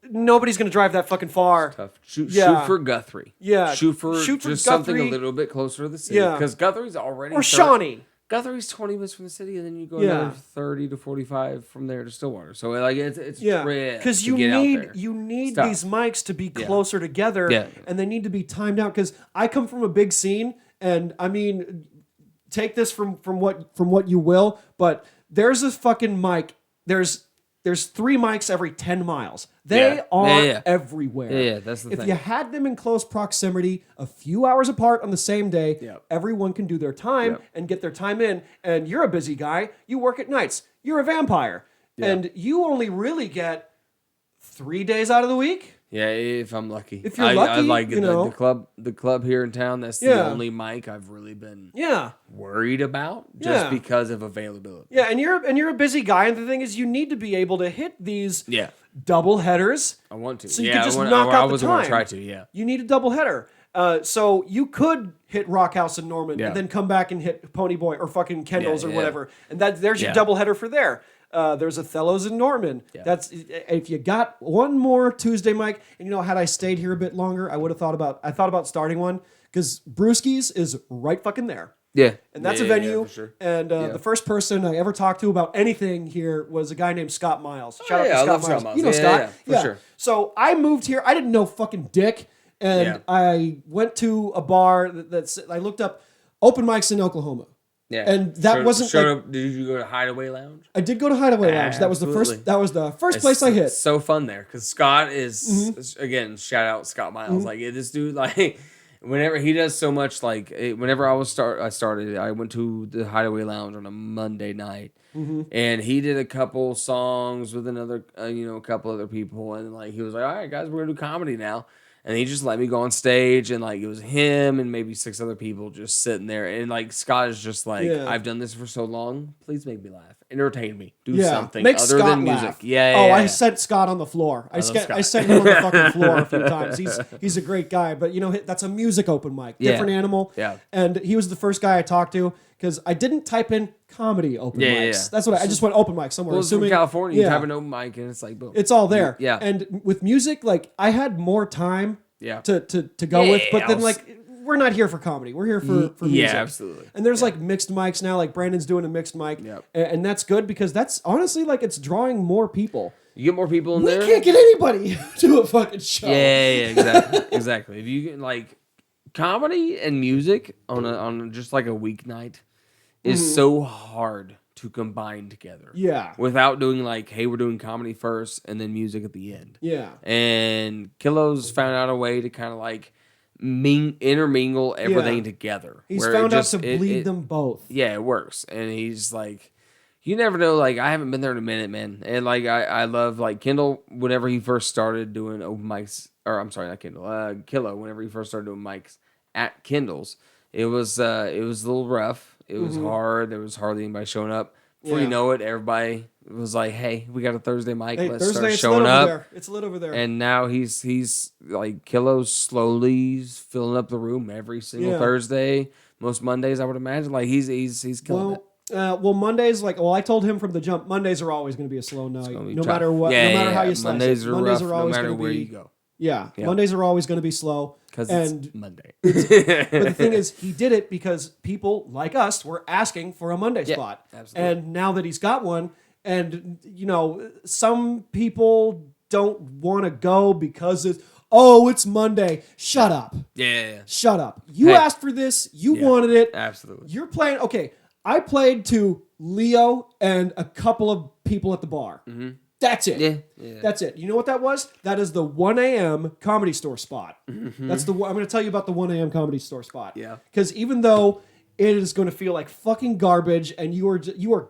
Speaker 1: nobody's gonna drive that fucking far.
Speaker 2: Tough. Shoot for Guthrie.
Speaker 1: Yeah,
Speaker 2: shoot for just
Speaker 1: Guthrie.
Speaker 2: something a little bit closer to the city. Because Guthrie's already
Speaker 1: or Shawnee.
Speaker 2: Guthrie's 20 minutes from the city, and then you go another 30 to 45 from there to Stillwater. So like it's
Speaker 1: because you need these mics to be closer together, and they need to be timed out. Because I come from a big scene, and I mean, take this from what you will, but there's a fucking mic. There's 3 mics every 10 miles. They are everywhere.
Speaker 2: Yeah, that's the thing.
Speaker 1: If you had them in close proximity, a few hours apart on the same day, everyone can do their time and get their time in. And you're a busy guy. You work at nights. You're a vampire. And you only really get 3 days out of the week.
Speaker 2: Yeah, if I'm lucky.
Speaker 1: If you're lucky,
Speaker 2: I like
Speaker 1: you know.
Speaker 2: the club here in town. That's the only mic I've really been worried about, just because of availability.
Speaker 1: Yeah, and you're a busy guy, and the thing is, you need to be able to hit these double headers.
Speaker 2: I want to.
Speaker 1: So you can just knock out the time.
Speaker 2: I was going to try to.
Speaker 1: You need a double header. So you could hit Rock House in Norman and then come back and hit Pony Boy or fucking Kendall's or whatever, and there's your double header for there. There's Othello's in Norman. That's if you got one more Tuesday mic, and you know, had I stayed here a bit longer, I thought about starting one, because Brewski's is right fucking there.
Speaker 2: Yeah,
Speaker 1: and that's a venue.
Speaker 2: For sure.
Speaker 1: And the first person I ever talked to about anything here was a guy named Scott Miles. Shout out to Scott Miles. You know Scott?
Speaker 2: For sure.
Speaker 1: So I moved here. I didn't know fucking dick, and I went to a bar I looked up open mics in Oklahoma.
Speaker 2: Yeah,
Speaker 1: and that wasn't.
Speaker 2: Did you go to Hideaway Lounge?
Speaker 1: I did go to Hideaway Lounge. That was the first. That was the first place I hit.
Speaker 2: It's so fun there because Scott is again. Shout out Scott Miles. Like this dude. Like whenever he does so much. Like whenever I started. I went to the Hideaway Lounge on a Monday night, and he did a couple songs with another, a couple other people, and like he was like, "All right, guys, we're gonna do comedy now." And he just let me go on stage, and like it was him and maybe 6 other people just sitting there. And like Scott is just like, I've done this for so long. Please make me laugh, entertain me, do something other
Speaker 1: Scott
Speaker 2: than music.
Speaker 1: Laugh.
Speaker 2: I
Speaker 1: sent Scott on the floor. I sent him on the fucking floor a few times. He's a great guy, but that's a music open mic, different animal.
Speaker 2: Yeah,
Speaker 1: and he was the first guy I talked to because I didn't type in comedy open mics. That's what I just went open mic somewhere.
Speaker 2: Well, assuming from California, you type an open mic and it's like boom,
Speaker 1: it's all there.
Speaker 2: Yeah,
Speaker 1: and with music, like I had more time. To go with, but then like we're not here for comedy. We're here for music.
Speaker 2: Yeah, absolutely.
Speaker 1: And there's like mixed mics now. Like Brandon's doing a mixed mic, and that's good because that's honestly like it's drawing more people.
Speaker 2: You get more people in there.
Speaker 1: We can't get anybody to a fucking show.
Speaker 2: Yeah, exactly. If you get like comedy and music on just like a weeknight is so hard to combine together.
Speaker 1: Yeah.
Speaker 2: Without doing like, hey, we're doing comedy first and then music at the end.
Speaker 1: Yeah.
Speaker 2: And Killo's found out a way to kind of like intermingle everything together.
Speaker 1: He's found out to bleed them both.
Speaker 2: Yeah, it works. And he's like, you never know. Like, I haven't been there in a minute, man. And like, I love like Kendall, whenever he first started doing open mics, or I'm sorry, not Kendall, Killo, whenever he first started doing mics at Kendall's, it was a little rough. It was hard. There was hardly anybody showing up. Before you know it, everybody was like, "Hey, we got a Thursday mic. Let's start showing up."
Speaker 1: It's lit over there.
Speaker 2: And now he's like Killo's slowly filling up the room every single Thursday. Most Mondays, I would imagine. Like he's killing it.
Speaker 1: Well, Mondays, I told him from the jump, Mondays are always going to be a slow night, no matter what, no matter how you slice
Speaker 2: Mondays
Speaker 1: it.
Speaker 2: Are
Speaker 1: Mondays
Speaker 2: rough,
Speaker 1: are always
Speaker 2: no matter
Speaker 1: going to
Speaker 2: where
Speaker 1: be.
Speaker 2: you go.
Speaker 1: Yeah, Mondays are always going to be slow.
Speaker 2: Because it's Monday.
Speaker 1: But the thing is, he did it because people like us were asking for a Monday spot.
Speaker 2: Absolutely.
Speaker 1: And now that he's got one, and, some people don't want to go because it's Monday. Shut up.
Speaker 2: Yeah.
Speaker 1: Shut up. You asked for this. You wanted it.
Speaker 2: Absolutely.
Speaker 1: You're playing. Okay, I played to Leo and a couple of people at the bar. Mm-hmm. That's it.
Speaker 2: Yeah.
Speaker 1: That's it. You know what that was? That is the 1 a.m. Comedy Store spot. Mm-hmm. I'm going to tell you about the 1 a.m. Comedy Store spot.
Speaker 2: Yeah.
Speaker 1: Because even though it is going to feel like fucking garbage, and you are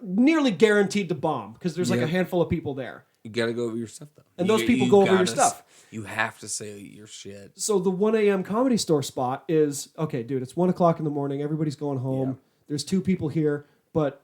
Speaker 1: nearly guaranteed to bomb because there's like a handful of people there.
Speaker 2: You gotta go over your stuff though,
Speaker 1: and those people go over your stuff.
Speaker 2: You have to say your shit.
Speaker 1: So the 1 a.m. Comedy Store spot is okay, dude. It's 1 o'clock in the morning. Everybody's going home. Yeah. There's 2 people here, but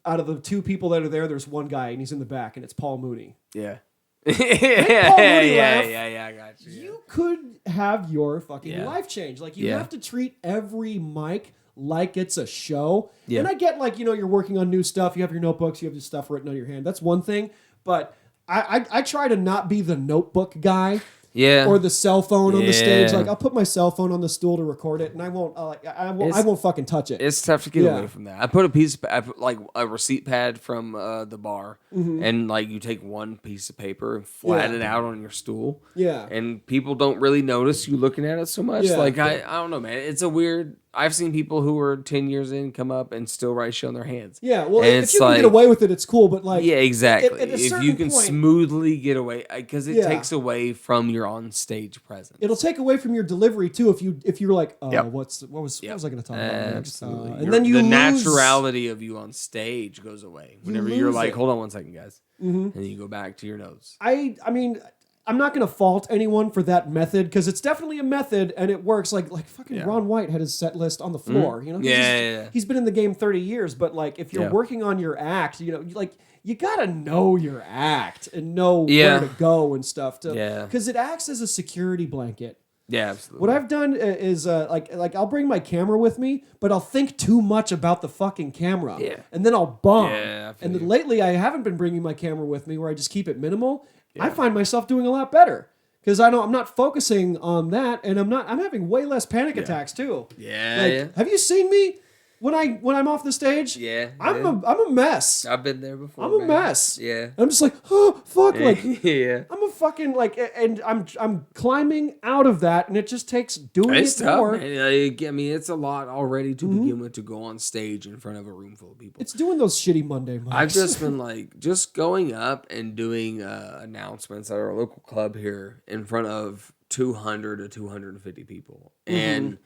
Speaker 1: out of the 2 people that are there, there's one guy, and he's in the back, and it's Paul Mooney.
Speaker 2: Yeah.
Speaker 1: Paul Mooney laugh,
Speaker 2: I got you.
Speaker 1: You could have your fucking life change. Like you have to treat every mic like it's a show. Yeah. And I get like, you're working on new stuff. You have your notebooks. You have your stuff written on your hand. That's one thing. But I try to not be the notebook guy. Yeah. Or the cell phone on the stage. Like I'll put my cell phone on the stool to record it, and I won't fucking touch it.
Speaker 2: It's tough to get away from that. I put like a receipt pad from the bar, and like you take one piece of paper and flatten it out on your stool. Yeah. And people don't really notice you looking at it so much. Yeah. Like I don't know, man. It's a weird. I've seen people who are 10 years in come up and still write shit on their hands.
Speaker 1: Yeah, well, if you can get away with it, it's cool. But like,
Speaker 2: yeah, exactly. If you can smoothly get away, because it takes away from your on stage presence.
Speaker 1: It'll take away from your delivery too. If you're like, what was I going to talk about?
Speaker 2: Absolutely. And then the naturality of you on stage goes away whenever you're like, hold on 1 second, guys, and then you go back to your notes.
Speaker 1: I mean. I'm not going to fault anyone for that method because it's definitely a method and it works. Like fucking Ron White had his set list on the floor. He's been in the game 30 years, but like if you're working on your act, you got to know your act and know where to go and stuff. Because it acts as a security blanket.
Speaker 2: Yeah, absolutely.
Speaker 1: What I've done is like I'll bring my camera with me, but I'll think too much about the fucking camera. Yeah. And then I'll bomb. Yeah, and then lately I haven't been bringing my camera with me where I just keep it minimal. Yeah. I find myself doing a lot better because I know I'm not focusing on that, and I'm having way less panic attacks too.
Speaker 2: Yeah,
Speaker 1: Have you seen me when I'm off the stage?
Speaker 2: Yeah,
Speaker 1: I'm a mess.
Speaker 2: I've been there before.
Speaker 1: I'm a mess.
Speaker 2: Yeah,
Speaker 1: I'm just like, oh fuck, like I'm a fucking like, and I'm climbing out of that, and it just takes doing
Speaker 2: it's
Speaker 1: it
Speaker 2: tough,
Speaker 1: more.
Speaker 2: Man. I mean, it's a lot already to begin with to go on stage in front of a room full of people.
Speaker 1: It's doing those shitty Monday mics.
Speaker 2: I've just been like, just going up and doing announcements at our local club here in front of 200 to 250 people, and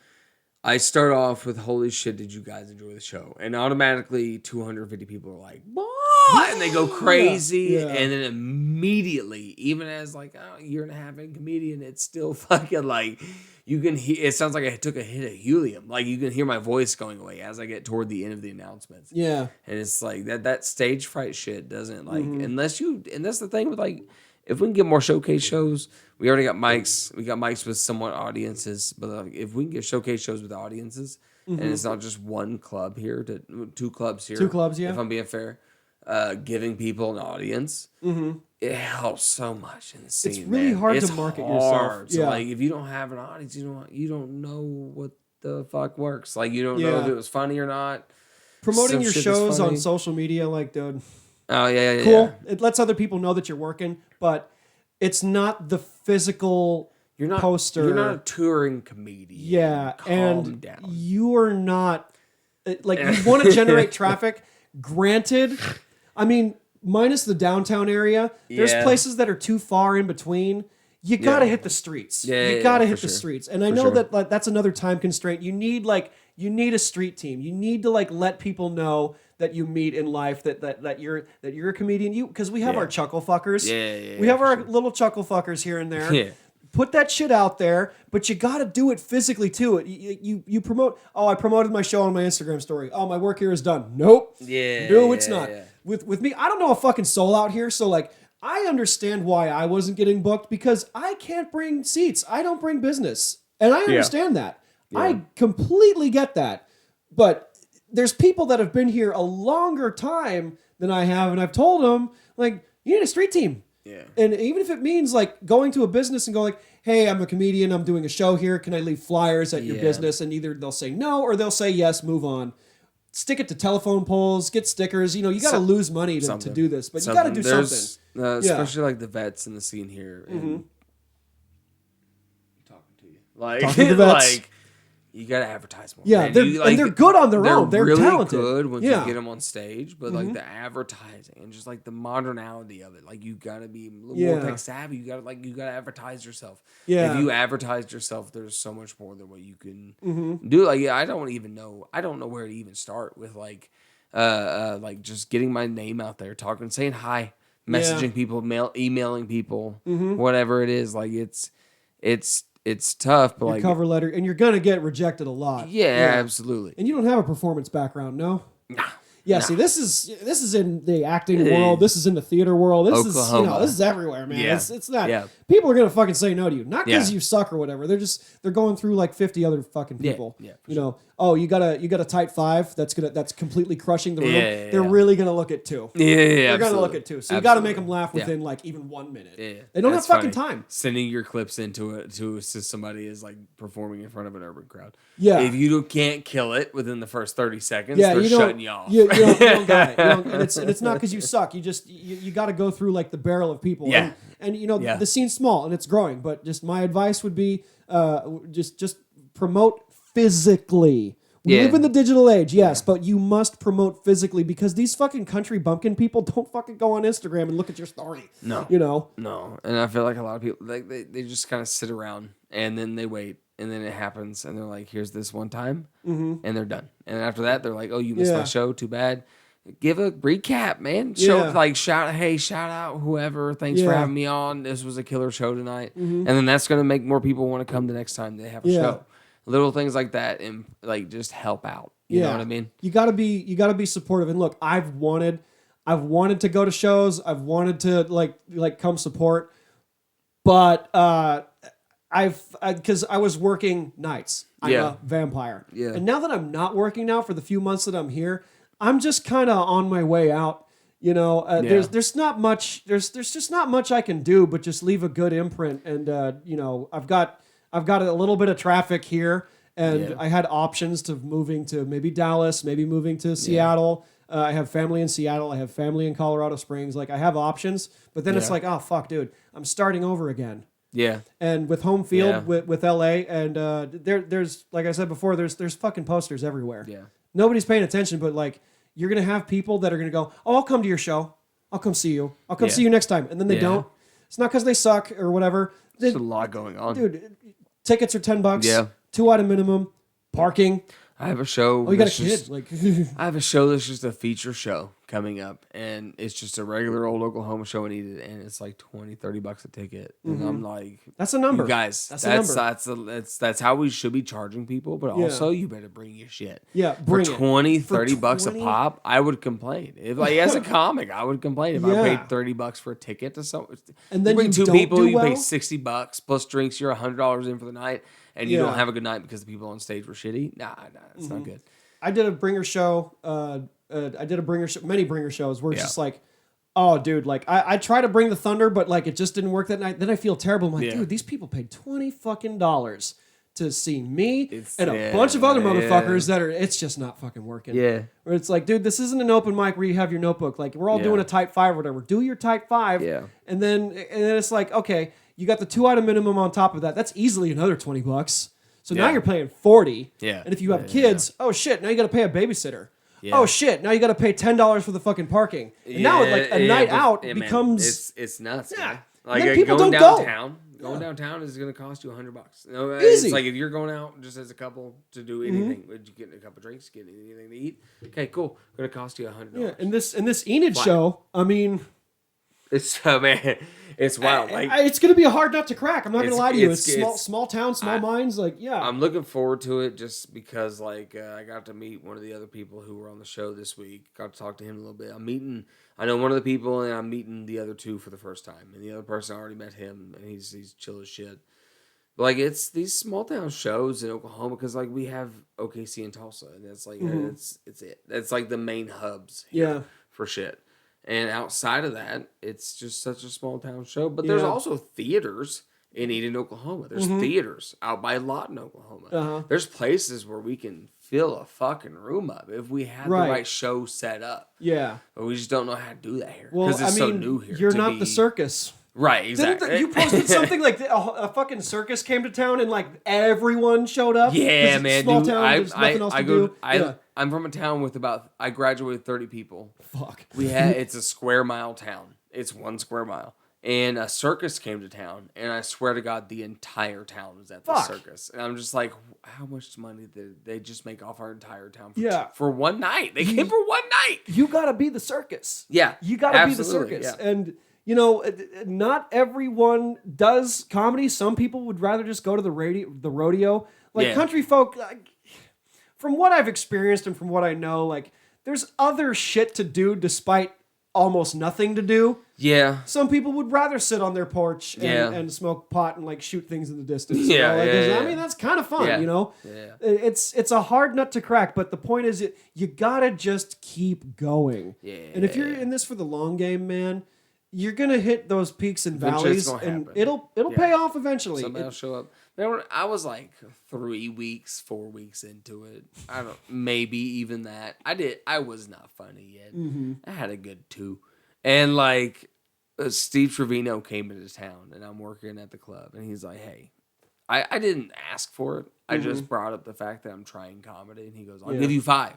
Speaker 2: I start off with, holy shit, did you guys enjoy the show? And automatically 250 people are like, and they go crazy. Yeah. And then immediately, even as like a year and a half in comedian, it's still fucking like, you can hear, it sounds like I took a hit of helium. Like you can hear my voice going away as I get toward the end of the announcements. Yeah. And it's like that stage fright shit doesn't like, and that's the thing with like, if we can get more showcase shows, we already got mics. We got mics with somewhat audiences, but like, if we can get showcase shows with audiences, and it's not just one club here, 2 clubs here.
Speaker 1: 2 clubs, yeah.
Speaker 2: If I'm being fair, giving people an audience, it helps so much in the scene.
Speaker 1: It's really hard to market yourself.
Speaker 2: So like, if you don't have an audience, you don't know what the fuck works. Like you don't know if it was funny or not.
Speaker 1: Promoting your shows on social media, like, dude.
Speaker 2: Oh, yeah.
Speaker 1: Cool. It lets other people know that you're working, but it's not the physical poster.
Speaker 2: You're not a touring comedian.
Speaker 1: Yeah, Calm down. You are not... Like, you want to generate traffic. Granted, I mean, minus the downtown area, there's places that are too far in between. You got to hit the streets. You got to hit the streets. And I know that like, that's another time constraint. You need a street team. You need to like let people know that you meet in life that you're a comedian. Because we have our chuckle fuckers. We have our little chuckle fuckers here and there. Yeah. Put that shit out there, but you got to do it physically too. You promote. Oh, I promoted my show on my Instagram story. Oh, my work here is done. Nope. No, it's not. Yeah. With me, I don't know a fucking soul out here. So like, I understand why I wasn't getting booked because I can't bring seats. I don't bring business, and I understand that. Yeah. I completely get that. But there's people that have been here a longer time than I have, and I've told them like, you need a street team. Yeah. And even if it means like going to a business and go like, hey, I'm a comedian, I'm doing a show here, can I leave flyers at your business? And either they'll say no or they'll say yes, move on. Stick it to telephone poles, get stickers. You know, you got to lose money to do this, but you got to do something.
Speaker 2: Especially like the vets in the scene here. And talking to you. Like,
Speaker 1: talking to the vets.
Speaker 2: Like, You gotta advertise more.
Speaker 1: Yeah, they're good on their own. They're
Speaker 2: really
Speaker 1: talented.
Speaker 2: good once you get them on stage, but like the advertising and just like the modernality of it, like you gotta be a little more tech savvy. You gotta advertise yourself.
Speaker 1: Yeah.
Speaker 2: If you advertise yourself, there's so much more than what you can do. Like I don't know where to even start with like just getting my name out there, talking, saying hi, messaging people, emailing people, whatever it is. Like it's tough, but
Speaker 1: your
Speaker 2: like
Speaker 1: cover letter, and you're gonna get rejected a lot.
Speaker 2: Yeah, absolutely.
Speaker 1: And you don't have a performance background, no?
Speaker 2: Nah.
Speaker 1: Yeah, see, this is in the acting world. This is in the theater world. This
Speaker 2: Oklahoma.
Speaker 1: this is everywhere, man.
Speaker 2: Yeah.
Speaker 1: It's not.
Speaker 2: Yeah.
Speaker 1: People are gonna fucking say no to you, not because you suck or whatever. They're going through like 50 other fucking people.
Speaker 2: Yeah,
Speaker 1: you know. Oh, you got a tight 5 that's completely crushing the room.
Speaker 2: Yeah.
Speaker 1: They're really gonna look at 2.
Speaker 2: Yeah,
Speaker 1: they're gonna look at 2. So you got to make them laugh within like even 1 minute.
Speaker 2: Yeah,
Speaker 1: they don't have fucking time.
Speaker 2: Sending your clips into to assist somebody is like performing in front of an urban crowd.
Speaker 1: Yeah,
Speaker 2: if you can't kill it within the first 30 seconds, they're shutting you off.
Speaker 1: You don't got it. And it's not because you suck. You got to go through like the barrel of people.
Speaker 2: Yeah.
Speaker 1: And the scene's small and it's growing, but just my advice would be just promote physically. We live in the digital age, yes, but you must promote physically because these fucking country bumpkin people don't fucking go on Instagram and look at your story.
Speaker 2: No.
Speaker 1: You know?
Speaker 2: No. And I feel like a lot of people, like they just kind of sit around and then they wait and then it happens and they're like, here's this one time and they're done. And after that, they're like, oh, you missed my show. Too bad. Give a recap, man. Shout out whoever. Thanks for having me on. This was a killer show tonight. And then that's going to make more people want to come the next time they have a show. Little things like that and like just help out. You know what I mean? You gotta
Speaker 1: be supportive. And look, I've wanted to go to shows. I've wanted to like come support, but because I was working nights. I'm a vampire. Yeah. And now that I'm not working now for the few months that I'm here, I'm just kind of on my way out. You know, there's not much. There's just not much I can do, but just leave a good imprint. And I've got a little bit of traffic here, and I had options to moving to maybe Dallas, maybe moving to Seattle. I have family in Seattle. I have family in Colorado Springs. Like I have options, but then it's like, oh fuck, dude, I'm starting over again. Yeah. And with home field with LA, and there's like I said before, there's fucking posters everywhere. Yeah. Nobody's paying attention, but like you're gonna have people that are gonna go, oh, I'll come to your show. I'll come see you. I'll come see you next time, and then they don't. It's not because they suck or whatever.
Speaker 2: There's a lot going on,
Speaker 1: dude. Tickets are $10. Yeah. 2 item minimum. Parking.
Speaker 2: I have a show.
Speaker 1: Oh, you got a kid.
Speaker 2: I have a show that's just a feature show coming up, and it's just a regular old Oklahoma show and and it's like $20-$30 a ticket. And I'm like,
Speaker 1: that's a number,
Speaker 2: you guys. That's how we should be charging people. But also, you better bring your shit. Yeah, bring for $20-$30 a pop. I would complain if, like, as a comic, I would complain if I paid $30 for a ticket to someone. And then you bring 2 people, you pay $60 plus drinks. You're $100 in for the night. And you don't have a good night because the people on stage were shitty. Nah, it's not good.
Speaker 1: I did a bringer show. Many bringer shows where it's just like, oh, dude, like I try to bring the thunder, but like it just didn't work that night. Then I feel terrible. I'm like, dude, these people paid $20 fucking to see me and a bunch of other motherfuckers that are. It's just not fucking working. Yeah. Where it's like, dude, this isn't an open mic where you have your notebook. Like we're all doing a type 5 or whatever. Do your type 5. Yeah. And then it's like, okay. You got the 2 item minimum on top of that. That's easily another $20. So now you're paying $40. Yeah. And if you have kids, oh shit, now you got to pay a babysitter. Yeah. Oh shit, now you got to pay $10 for the fucking parking. And now like a night out becomes
Speaker 2: it's nuts.
Speaker 1: Yeah.
Speaker 2: Man. Like people going downtown. Going downtown is going to cost you $100. You know,
Speaker 1: easy.
Speaker 2: It's like if you're going out just as a couple to do anything, would you get a couple drinks, get anything to eat? Okay, cool. Going to cost you $100.
Speaker 1: Yeah. And this Enid show, I mean,
Speaker 2: it's man, it's wild. Like
Speaker 1: it's gonna be a hard nut to crack. I'm not gonna lie to you. It's small town, small minds. Like
Speaker 2: I'm looking forward to it just because like I got to meet one of the other people who were on the show this week. Got to talk to him a little bit. I know one of the people, and I'm meeting the other 2 for the first time. And the other person I already met him, and he's chill as shit. But like it's these small town shows in Oklahoma because like we have OKC and Tulsa, and that's like it's it. That's like the main hubs. Here for shit. And outside of that, it's just such a small town show. But there's also theaters in Eden, Oklahoma. There's theaters out by Lawton, Oklahoma. There's places where we can fill a fucking room up if we had the right show set up. Yeah. But we just don't know how to do that here. Because it's so new here.
Speaker 1: You're not the circus.
Speaker 2: Right, exactly.
Speaker 1: You posted something like a fucking circus came to town and like everyone showed up.
Speaker 2: Yeah, man.
Speaker 1: Small
Speaker 2: Dude,
Speaker 1: town, there's nothing else to do.
Speaker 2: I'm from a town with I graduated 30 people.
Speaker 1: Fuck.
Speaker 2: It's a square mile town. It's 1 square mile. And a circus came to town, and I swear to God, the entire town was at the circus. And I'm just like, how much money did they just make off our entire town for one night? They came for one night.
Speaker 1: You gotta be the circus.
Speaker 2: Yeah.
Speaker 1: You gotta be the circus. Yeah. And, you know, not everyone does comedy. Some people would rather just go to the rodeo. Like, country folk, from what I've experienced and from what I know, like, there's other shit to do despite almost nothing to do.
Speaker 2: Yeah.
Speaker 1: Some people would rather sit on their porch and smoke pot and like shoot things in the distance. I mean, that's kind of fun, you know?
Speaker 2: Yeah.
Speaker 1: It's a hard nut to crack, but the point is you gotta just keep going.
Speaker 2: Yeah.
Speaker 1: And if you're in this for the long game, man, you're gonna hit those peaks and valleys, and it'll pay off eventually.
Speaker 2: Somebody will show up. I was like 4 weeks into it. Maybe even that. I was not funny yet.
Speaker 1: Mm-hmm.
Speaker 2: I had a good 2. And like Steve Trevino came into town, and I'm working at the club, and he's like, "Hey, I didn't ask for it. I just brought up the fact that I'm trying comedy," and he goes, "I'll give you 5."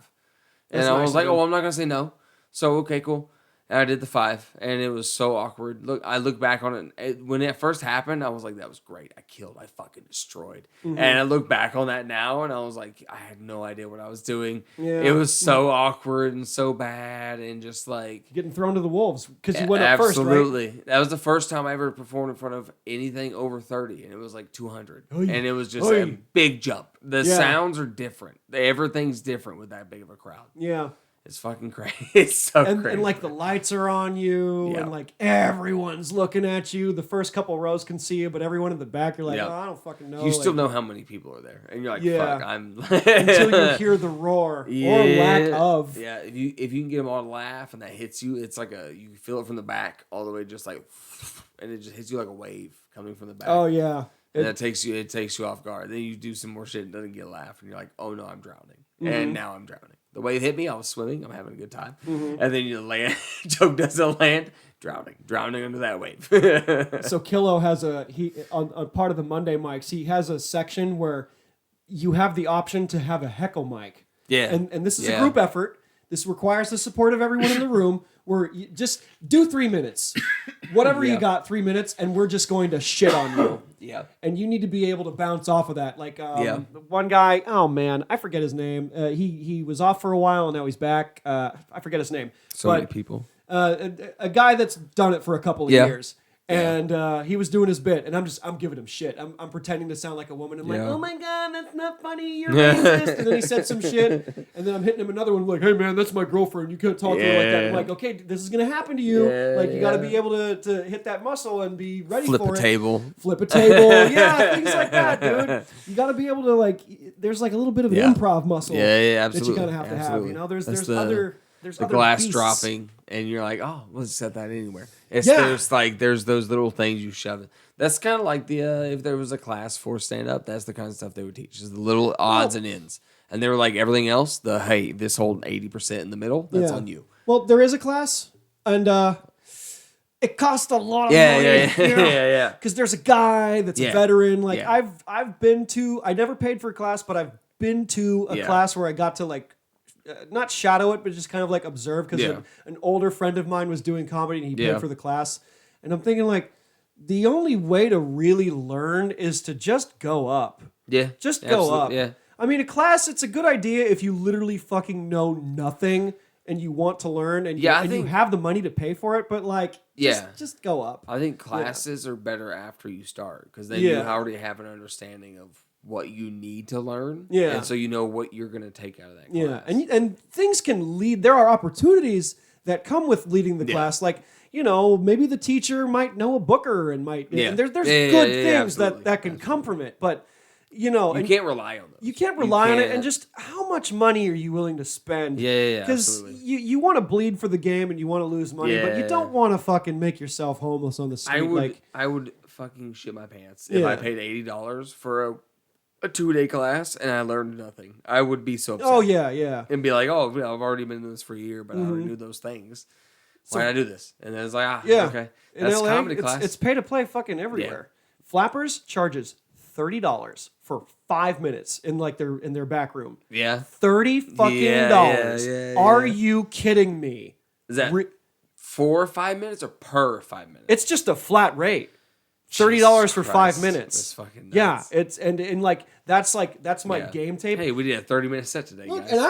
Speaker 2: And I was like, "Oh, I'm not gonna say no." So okay, cool. And I did the 5, and it was so awkward. I look back on it. When it first happened, I was like, that was great. I killed. I fucking destroyed. Mm-hmm. And I look back on that now, and I was like, I had no idea what I was doing. Yeah. It was so awkward and so bad, and just like...
Speaker 1: Getting thrown to the wolves, because you went up first, right?
Speaker 2: Absolutely. That was the first time I ever performed in front of anything over 30, and it was like 200. And it was just a big jump. The sounds are different. Everything's different with that big of a crowd.
Speaker 1: Yeah.
Speaker 2: It's fucking crazy. It's so crazy.
Speaker 1: And like the lights are on you, and like everyone's looking at you. The first couple rows can see you, but everyone in the back, you're like, oh, I don't fucking know.
Speaker 2: You still know how many people are there, and you're like, fuck, I'm.
Speaker 1: Until you hear the roar or lack of.
Speaker 2: Yeah, if you can get them all to laugh and that hits you, it's like you feel it from the back all the way, just like, and it just hits you like a wave coming from the back.
Speaker 1: Oh yeah.
Speaker 2: And it takes you off guard. Then you do some more shit and doesn't get a laugh, and you're like, oh no, I'm drowning, and now I'm drowning. The way it hit me, I was swimming. I'm having a good time. Mm-hmm. And then you land. Joke doesn't land. Drowning under that wave.
Speaker 1: So Kilo has on part of the Monday mics, he has a section where you have the option to have a heckle mic.
Speaker 2: Yeah.
Speaker 1: And this is a group effort. This requires the support of everyone in the room. Where you just do 3 minutes, whatever you got, 3 minutes, and we're just going to shit on you.
Speaker 2: Yeah.
Speaker 1: And you need to be able to bounce off of that. Like one guy, oh man, I forget his name. He was off for a while and now he's back. I forget his name.
Speaker 2: Many people.
Speaker 1: A guy that's done it for a couple of years. And he was doing his bit, and I'm giving him shit. I'm pretending to sound like a woman. I'm like, oh my God, that's not funny. You're racist. And then he said some shit, and then I'm hitting him another one like, hey man, that's my girlfriend. You can't talk to her like that. I'm like, okay, this is gonna happen to you. Like you got to be able to hit that muscle and be ready for it. Flip a table. Yeah, things like that, dude. You got to be able to like. There's like a little bit of an improv muscle.
Speaker 2: Yeah, absolutely.
Speaker 1: That you kind of have to have. You know, there's other. There's
Speaker 2: the glass beasts. Dropping, and you're like, oh, let's set that anywhere. There's those little things you shove it. That's kind of like if there was a class for stand up, that's the kind of stuff they would teach. Is the little odds and ends, and they were like everything else. This whole 80% in the middle, that's on you.
Speaker 1: Well, there is a class, and it costs a lot of money.
Speaker 2: Yeah.
Speaker 1: Because there's a guy that's a veteran. Like I've been to. I never paid for a class, but I've been to a class where I got to like. Not shadow it, but just kind of like observe because an older friend of mine was doing comedy and he paid for the class. And I'm thinking like the only way to really learn is to just go up.
Speaker 2: Yeah.
Speaker 1: Just go up.
Speaker 2: Yeah.
Speaker 1: I mean, a class, it's a good idea if you literally fucking know nothing and you want to learn and, you have the money to pay for it, but like, just go up.
Speaker 2: I think classes are better after you start because then you already have an understanding of what you need to learn. Yeah. And so you know what you're going to take out of that class.
Speaker 1: Yeah. And things can lead. There are opportunities that come with leading the class. Like, you know, maybe the teacher might know a booker and might. And there's good things that can come from it. But, you know.
Speaker 2: You can't rely on those.
Speaker 1: You can't rely on it. And just how much money are you willing to spend?
Speaker 2: Yeah.
Speaker 1: Because you want to bleed for the game and you want to lose money. But you don't want to fucking make yourself homeless on the street.
Speaker 2: I would fucking shit my pants if I paid $80 for a 2-day class and I learned nothing. I would be so upset.
Speaker 1: Oh, yeah.
Speaker 2: And be like, oh, I've already been in this for a year, but I already knew those things. Why did I do this? And then it's like, okay.
Speaker 1: In
Speaker 2: That's
Speaker 1: LA,
Speaker 2: comedy class.
Speaker 1: it's pay to play fucking everywhere. Flappers charges $30 for 5 minutes in like their back room.
Speaker 2: Yeah.
Speaker 1: $30 fucking dollars. Are you kidding me?
Speaker 2: Is that for 5 minutes or per 5 minutes?
Speaker 1: It's just a flat rate. $30 for 5 minutes.
Speaker 2: That's fucking nuts.
Speaker 1: Yeah, it's and like that's my game tape.
Speaker 2: Hey, we did a 30-minute set today,
Speaker 1: Look,
Speaker 2: guys.
Speaker 1: And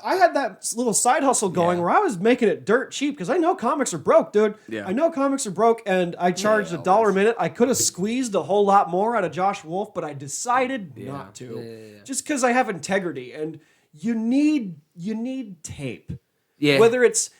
Speaker 1: I had that little side hustle going where I was making it dirt cheap because I know comics are broke, dude.
Speaker 2: Yeah.
Speaker 1: I know comics are broke, and I charged $1 a minute. I could have squeezed a whole lot more out of Josh Wolf, but I decided not to, just because I have integrity, and you need tape.
Speaker 2: Yeah.
Speaker 1: Whether it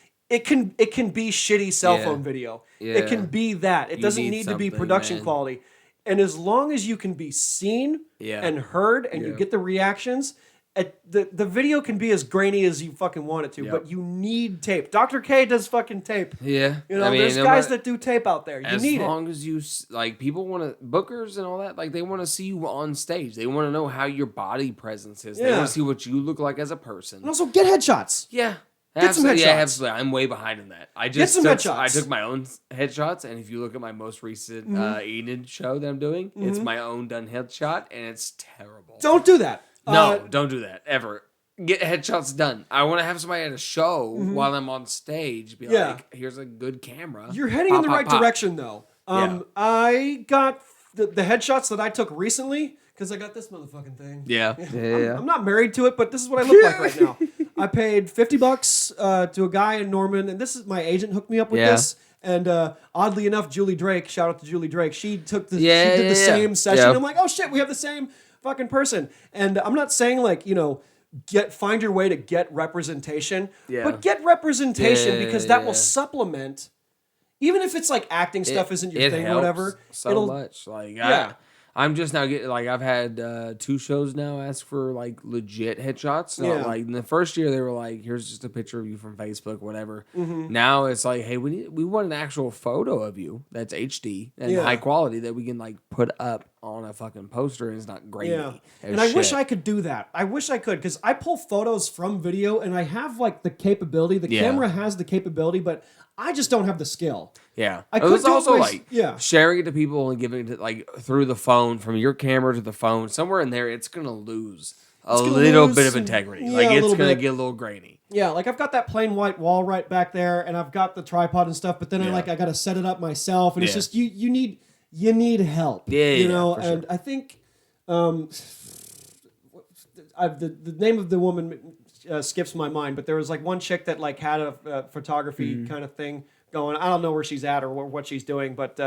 Speaker 1: can be shitty cell phone video.
Speaker 2: Yeah.
Speaker 1: It can be that. It doesn't need to be production quality. And as long as you can be seen and heard and you get the reactions, the video can be as grainy as you fucking want it to, but you need tape. Dr. K does fucking tape.
Speaker 2: Yeah.
Speaker 1: You know, there's guys that do tape out there. You need it.
Speaker 2: As long as you, like, people want to, bookers and all that, like, they want to see you on stage. They want to know how your body presence is. They want to see what you look like as a person.
Speaker 1: And also get headshots.
Speaker 2: Yeah.
Speaker 1: Get some headshots.
Speaker 2: Yeah, absolutely. I'm way behind in that. I took my own headshots, and if you look at my most recent Enid show that I'm doing, it's my own done headshot, and it's terrible.
Speaker 1: Don't do that.
Speaker 2: No, don't do that ever. Get headshots done. I want to have somebody at a show while I'm on stage be like, "Here's a good camera."
Speaker 1: You're heading in the right direction, though. I got the headshots that I took recently. Because I got this motherfucking thing.
Speaker 2: Yeah.
Speaker 1: I'm not married to it, but this is what I look like right now. I paid $50 to a guy in Norman, and this is my agent hooked me up with this. And oddly enough, Julie Drake, shout out to Julie Drake, she did the same session. I'm like, oh shit, we have the same fucking person. And I'm not saying like, you know, find your way to get representation, but get representation because that will supplement. Even if it's like acting stuff isn't your thing or whatever.
Speaker 2: So much. Like, I'm just now getting, like, I've had 2 shows now ask for, like, legit headshots. Not like, in the first year, they were like, here's just a picture of you from Facebook, whatever. Now it's like, hey, we want an actual photo of you that's HD and high quality that we can, like, put up on a fucking poster and it's not grainy.
Speaker 1: And I wish I could do that. I wish I could, because I pull photos from video and I have, like, the capability. The camera has the capability, but I just don't have the skill.
Speaker 2: Yeah.
Speaker 1: I
Speaker 2: could also
Speaker 1: like
Speaker 2: sharing it to people and giving it like through the phone, from your camera to the phone, somewhere in there, it's gonna lose a little bit of integrity. Like it's gonna get a little grainy.
Speaker 1: Yeah, like I've got that plain white wall right back there, and I've got the tripod and stuff. But then I gotta set it up myself, and it's just you need help. Yeah, you know. And sure. I think the name of the woman skips my mind, but there was like one chick that like had a photography kind of thing going. I don't know where she's at or what she's doing, but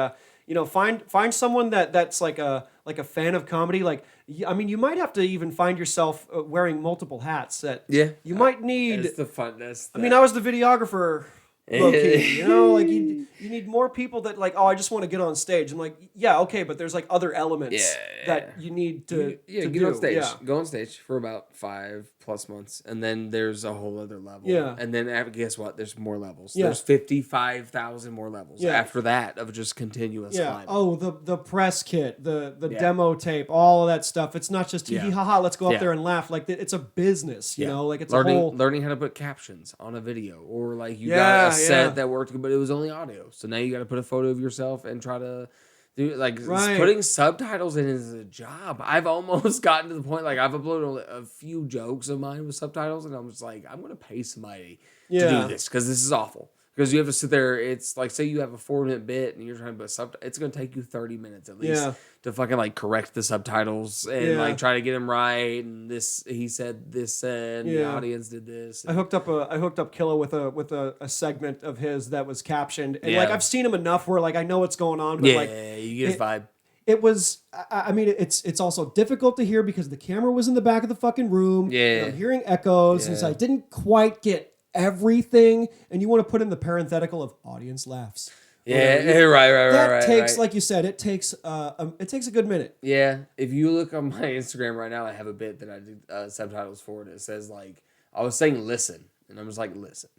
Speaker 1: you know, find someone that's like a fan of comedy. Like, I mean, you might have to even find yourself wearing multiple hats. That you might need.
Speaker 2: That's the funness.
Speaker 1: I mean, I was the videographer. Low-key, you know, like you need more people that like, oh, I just want to get on stage. I'm like, yeah, okay, but there's like other elements that you need to
Speaker 2: get on stage. Yeah. Go on stage for about 5+ months, and then there's a whole other level. Yeah, and then guess what? There's more levels. Yeah. There's 55,000 more levels after that of just continuous climbing.
Speaker 1: Oh, the press kit, the demo tape, all of that stuff. It's not just hee ha ha. Let's go up there and laugh. Like it's a business, you know. Like it's
Speaker 2: learning how to put captions on a video, or like you got a set that worked, but it was only audio. So now you got to put a photo of yourself and try to do like putting subtitles in is a job. I've almost gotten to the point like I've uploaded a few jokes of mine with subtitles, and I'm just like, I'm gonna pay somebody to do this because this is awful. Because you have to sit there. It's like, say you have a 4-minute bit and you're trying to put subtitles. It's going to take you 30 minutes at least to fucking like correct the subtitles and like try to get them right. And this, he said this, and the audience did this.
Speaker 1: I hooked up Killa with a segment of his that was captioned, and like I've seen him enough where like I know what's going on. But
Speaker 2: you get a vibe.
Speaker 1: It was, I mean, it's also difficult to hear because the camera was in the back of the fucking room. Yeah, I'm hearing echoes, and so I didn't quite get everything, and you want to put in the parenthetical of audience laughs.
Speaker 2: Right.
Speaker 1: That takes, like you said, it takes a good minute.
Speaker 2: Yeah, if you look on my Instagram right now, I have a bit that I did subtitles for it. It says like, I was saying listen, and I'm just like listen,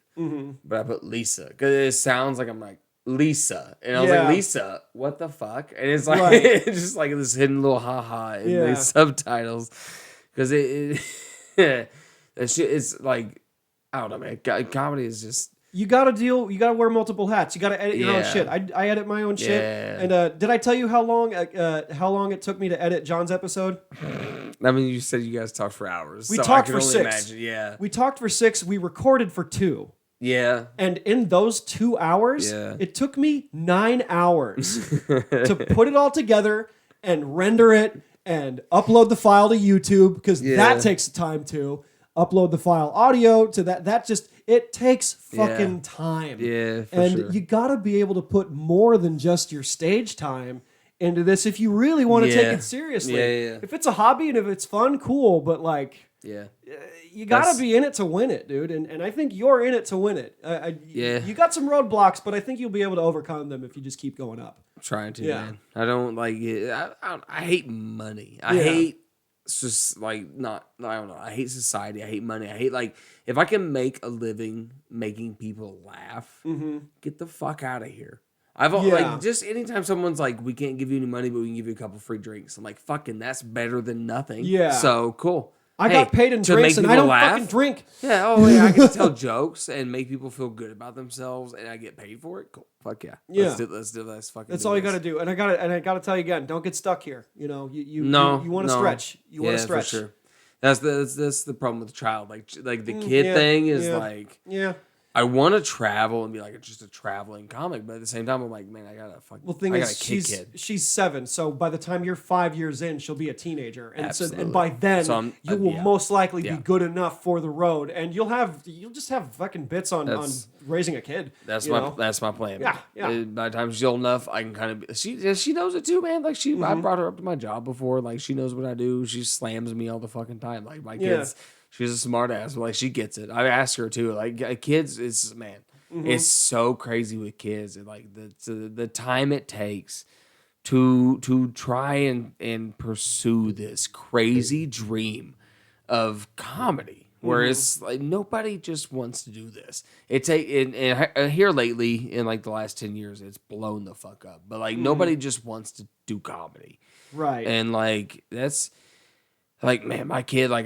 Speaker 2: but I put Lisa because it sounds like I'm like Lisa, and I was like Lisa, what the fuck? And it's like it's just like this hidden little haha in the subtitles because it's like. I don't know, man. Comedy is just
Speaker 1: You gotta wear multiple hats. You gotta edit your own shit. I edit my own shit. And did I tell you how long it took me to edit John's episode?
Speaker 2: I mean, you said you guys talked for hours.
Speaker 1: We
Speaker 2: so
Speaker 1: talked
Speaker 2: I can
Speaker 1: for
Speaker 2: only
Speaker 1: 6.
Speaker 2: Imagine. Yeah.
Speaker 1: We talked for 6. We recorded for 2.
Speaker 2: Yeah.
Speaker 1: And in those 2 hours, it took me 9 hours to put it all together and render it and upload the file to YouTube, because that takes time too. Upload the file audio to that. That just, it takes fucking time.
Speaker 2: Yeah, for
Speaker 1: and
Speaker 2: sure.
Speaker 1: you got to be able to put more than just your stage time into this if you really want to take it seriously.
Speaker 2: Yeah.
Speaker 1: If it's a hobby and if it's fun, cool, but like, you got to be in it to win it, dude. And I think you're in it to win it. You got some roadblocks, but I think you'll be able to overcome them if you just keep going up.
Speaker 2: I'm trying to, man. I don't like it. I hate money. I hate. It's just like I don't know. I hate society. I hate money. I hate, like, if I can make a living making people laugh, get the fuck out of here. Like, just anytime someone's like, we can't give you any money, but we can give you a couple free drinks. I'm like, fucking, that's better than nothing. Yeah. So cool.
Speaker 1: I got paid in drinks and I don't fucking drink.
Speaker 2: Yeah, I get to tell jokes and make people feel good about themselves, and I get paid for it. Cool. Fuck yeah. Let's do this. Fucking.
Speaker 1: That's all you got to do. And I got to tell you again, don't get stuck here. You know, you want to stretch. You want to stretch. For sure.
Speaker 2: That's the problem with the child. Like the kid thing is like.
Speaker 1: Yeah.
Speaker 2: I want to travel and be like just a traveling comic, but at the same time, I'm like, man, I got a fucking.
Speaker 1: Well, thing is, she's 7, so by the time you're 5 years in, she'll be a teenager, and by then you will most likely be good enough for the road, and you'll just have fucking bits on raising a kid.
Speaker 2: That's my plan. Yeah. By the time she's old enough, I can kind of. She knows it too, man. Like I brought her up to my job before. Like she knows what I do. She slams me all the fucking time. Like my kids. She's a smart ass. Like she gets it. I asked her too. Like kids, it's so crazy with kids, and like the time it takes to try and pursue this crazy dream of comedy, where it's like nobody just wants to do this. And here lately in like the last 10 years, it's blown the fuck up. But like nobody just wants to do comedy,
Speaker 1: right?
Speaker 2: And like that's. Like, man, my kid, like,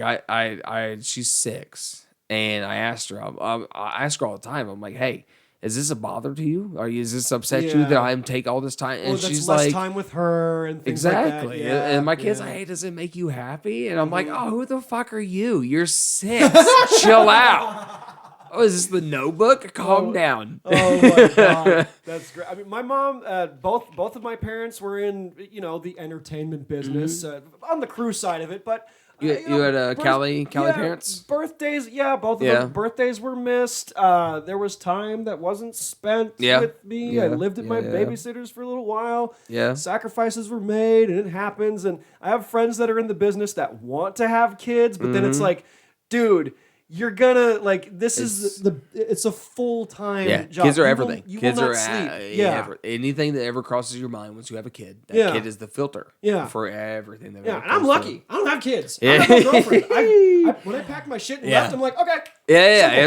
Speaker 2: she's 6, and I asked her, I ask her all the time, I'm like, hey, is this a bother to you? Is this upset you that I take all this time? And she's
Speaker 1: less
Speaker 2: like,
Speaker 1: time with her and things like that.
Speaker 2: And my kid's like, hey, does it make you happy? And I'm like, oh, who the fuck are you? You're 6. Chill out. Oh, is this the Notebook? Calm down.
Speaker 1: Oh my god, that's great. I mean, my mom, both of my parents were in the entertainment business on the crew side of it, but
Speaker 2: you had Cali parents.
Speaker 1: Birthdays, both of them. Birthdays were missed. There was time that wasn't spent with me. I lived at my babysitter's for a little while. Sacrifices were made, and it happens. And I have friends that are in the business that want to have kids, but then it's like, dude. You're gonna it's a full-time job.
Speaker 2: Kids are everything.
Speaker 1: Kids will not sleep.
Speaker 2: Anything that ever crosses your mind once you have a kid, that kid is the filter for everything. That
Speaker 1: and I'm lucky. I don't have kids. I have a girlfriend. When I packed my shit and left, I'm like, okay.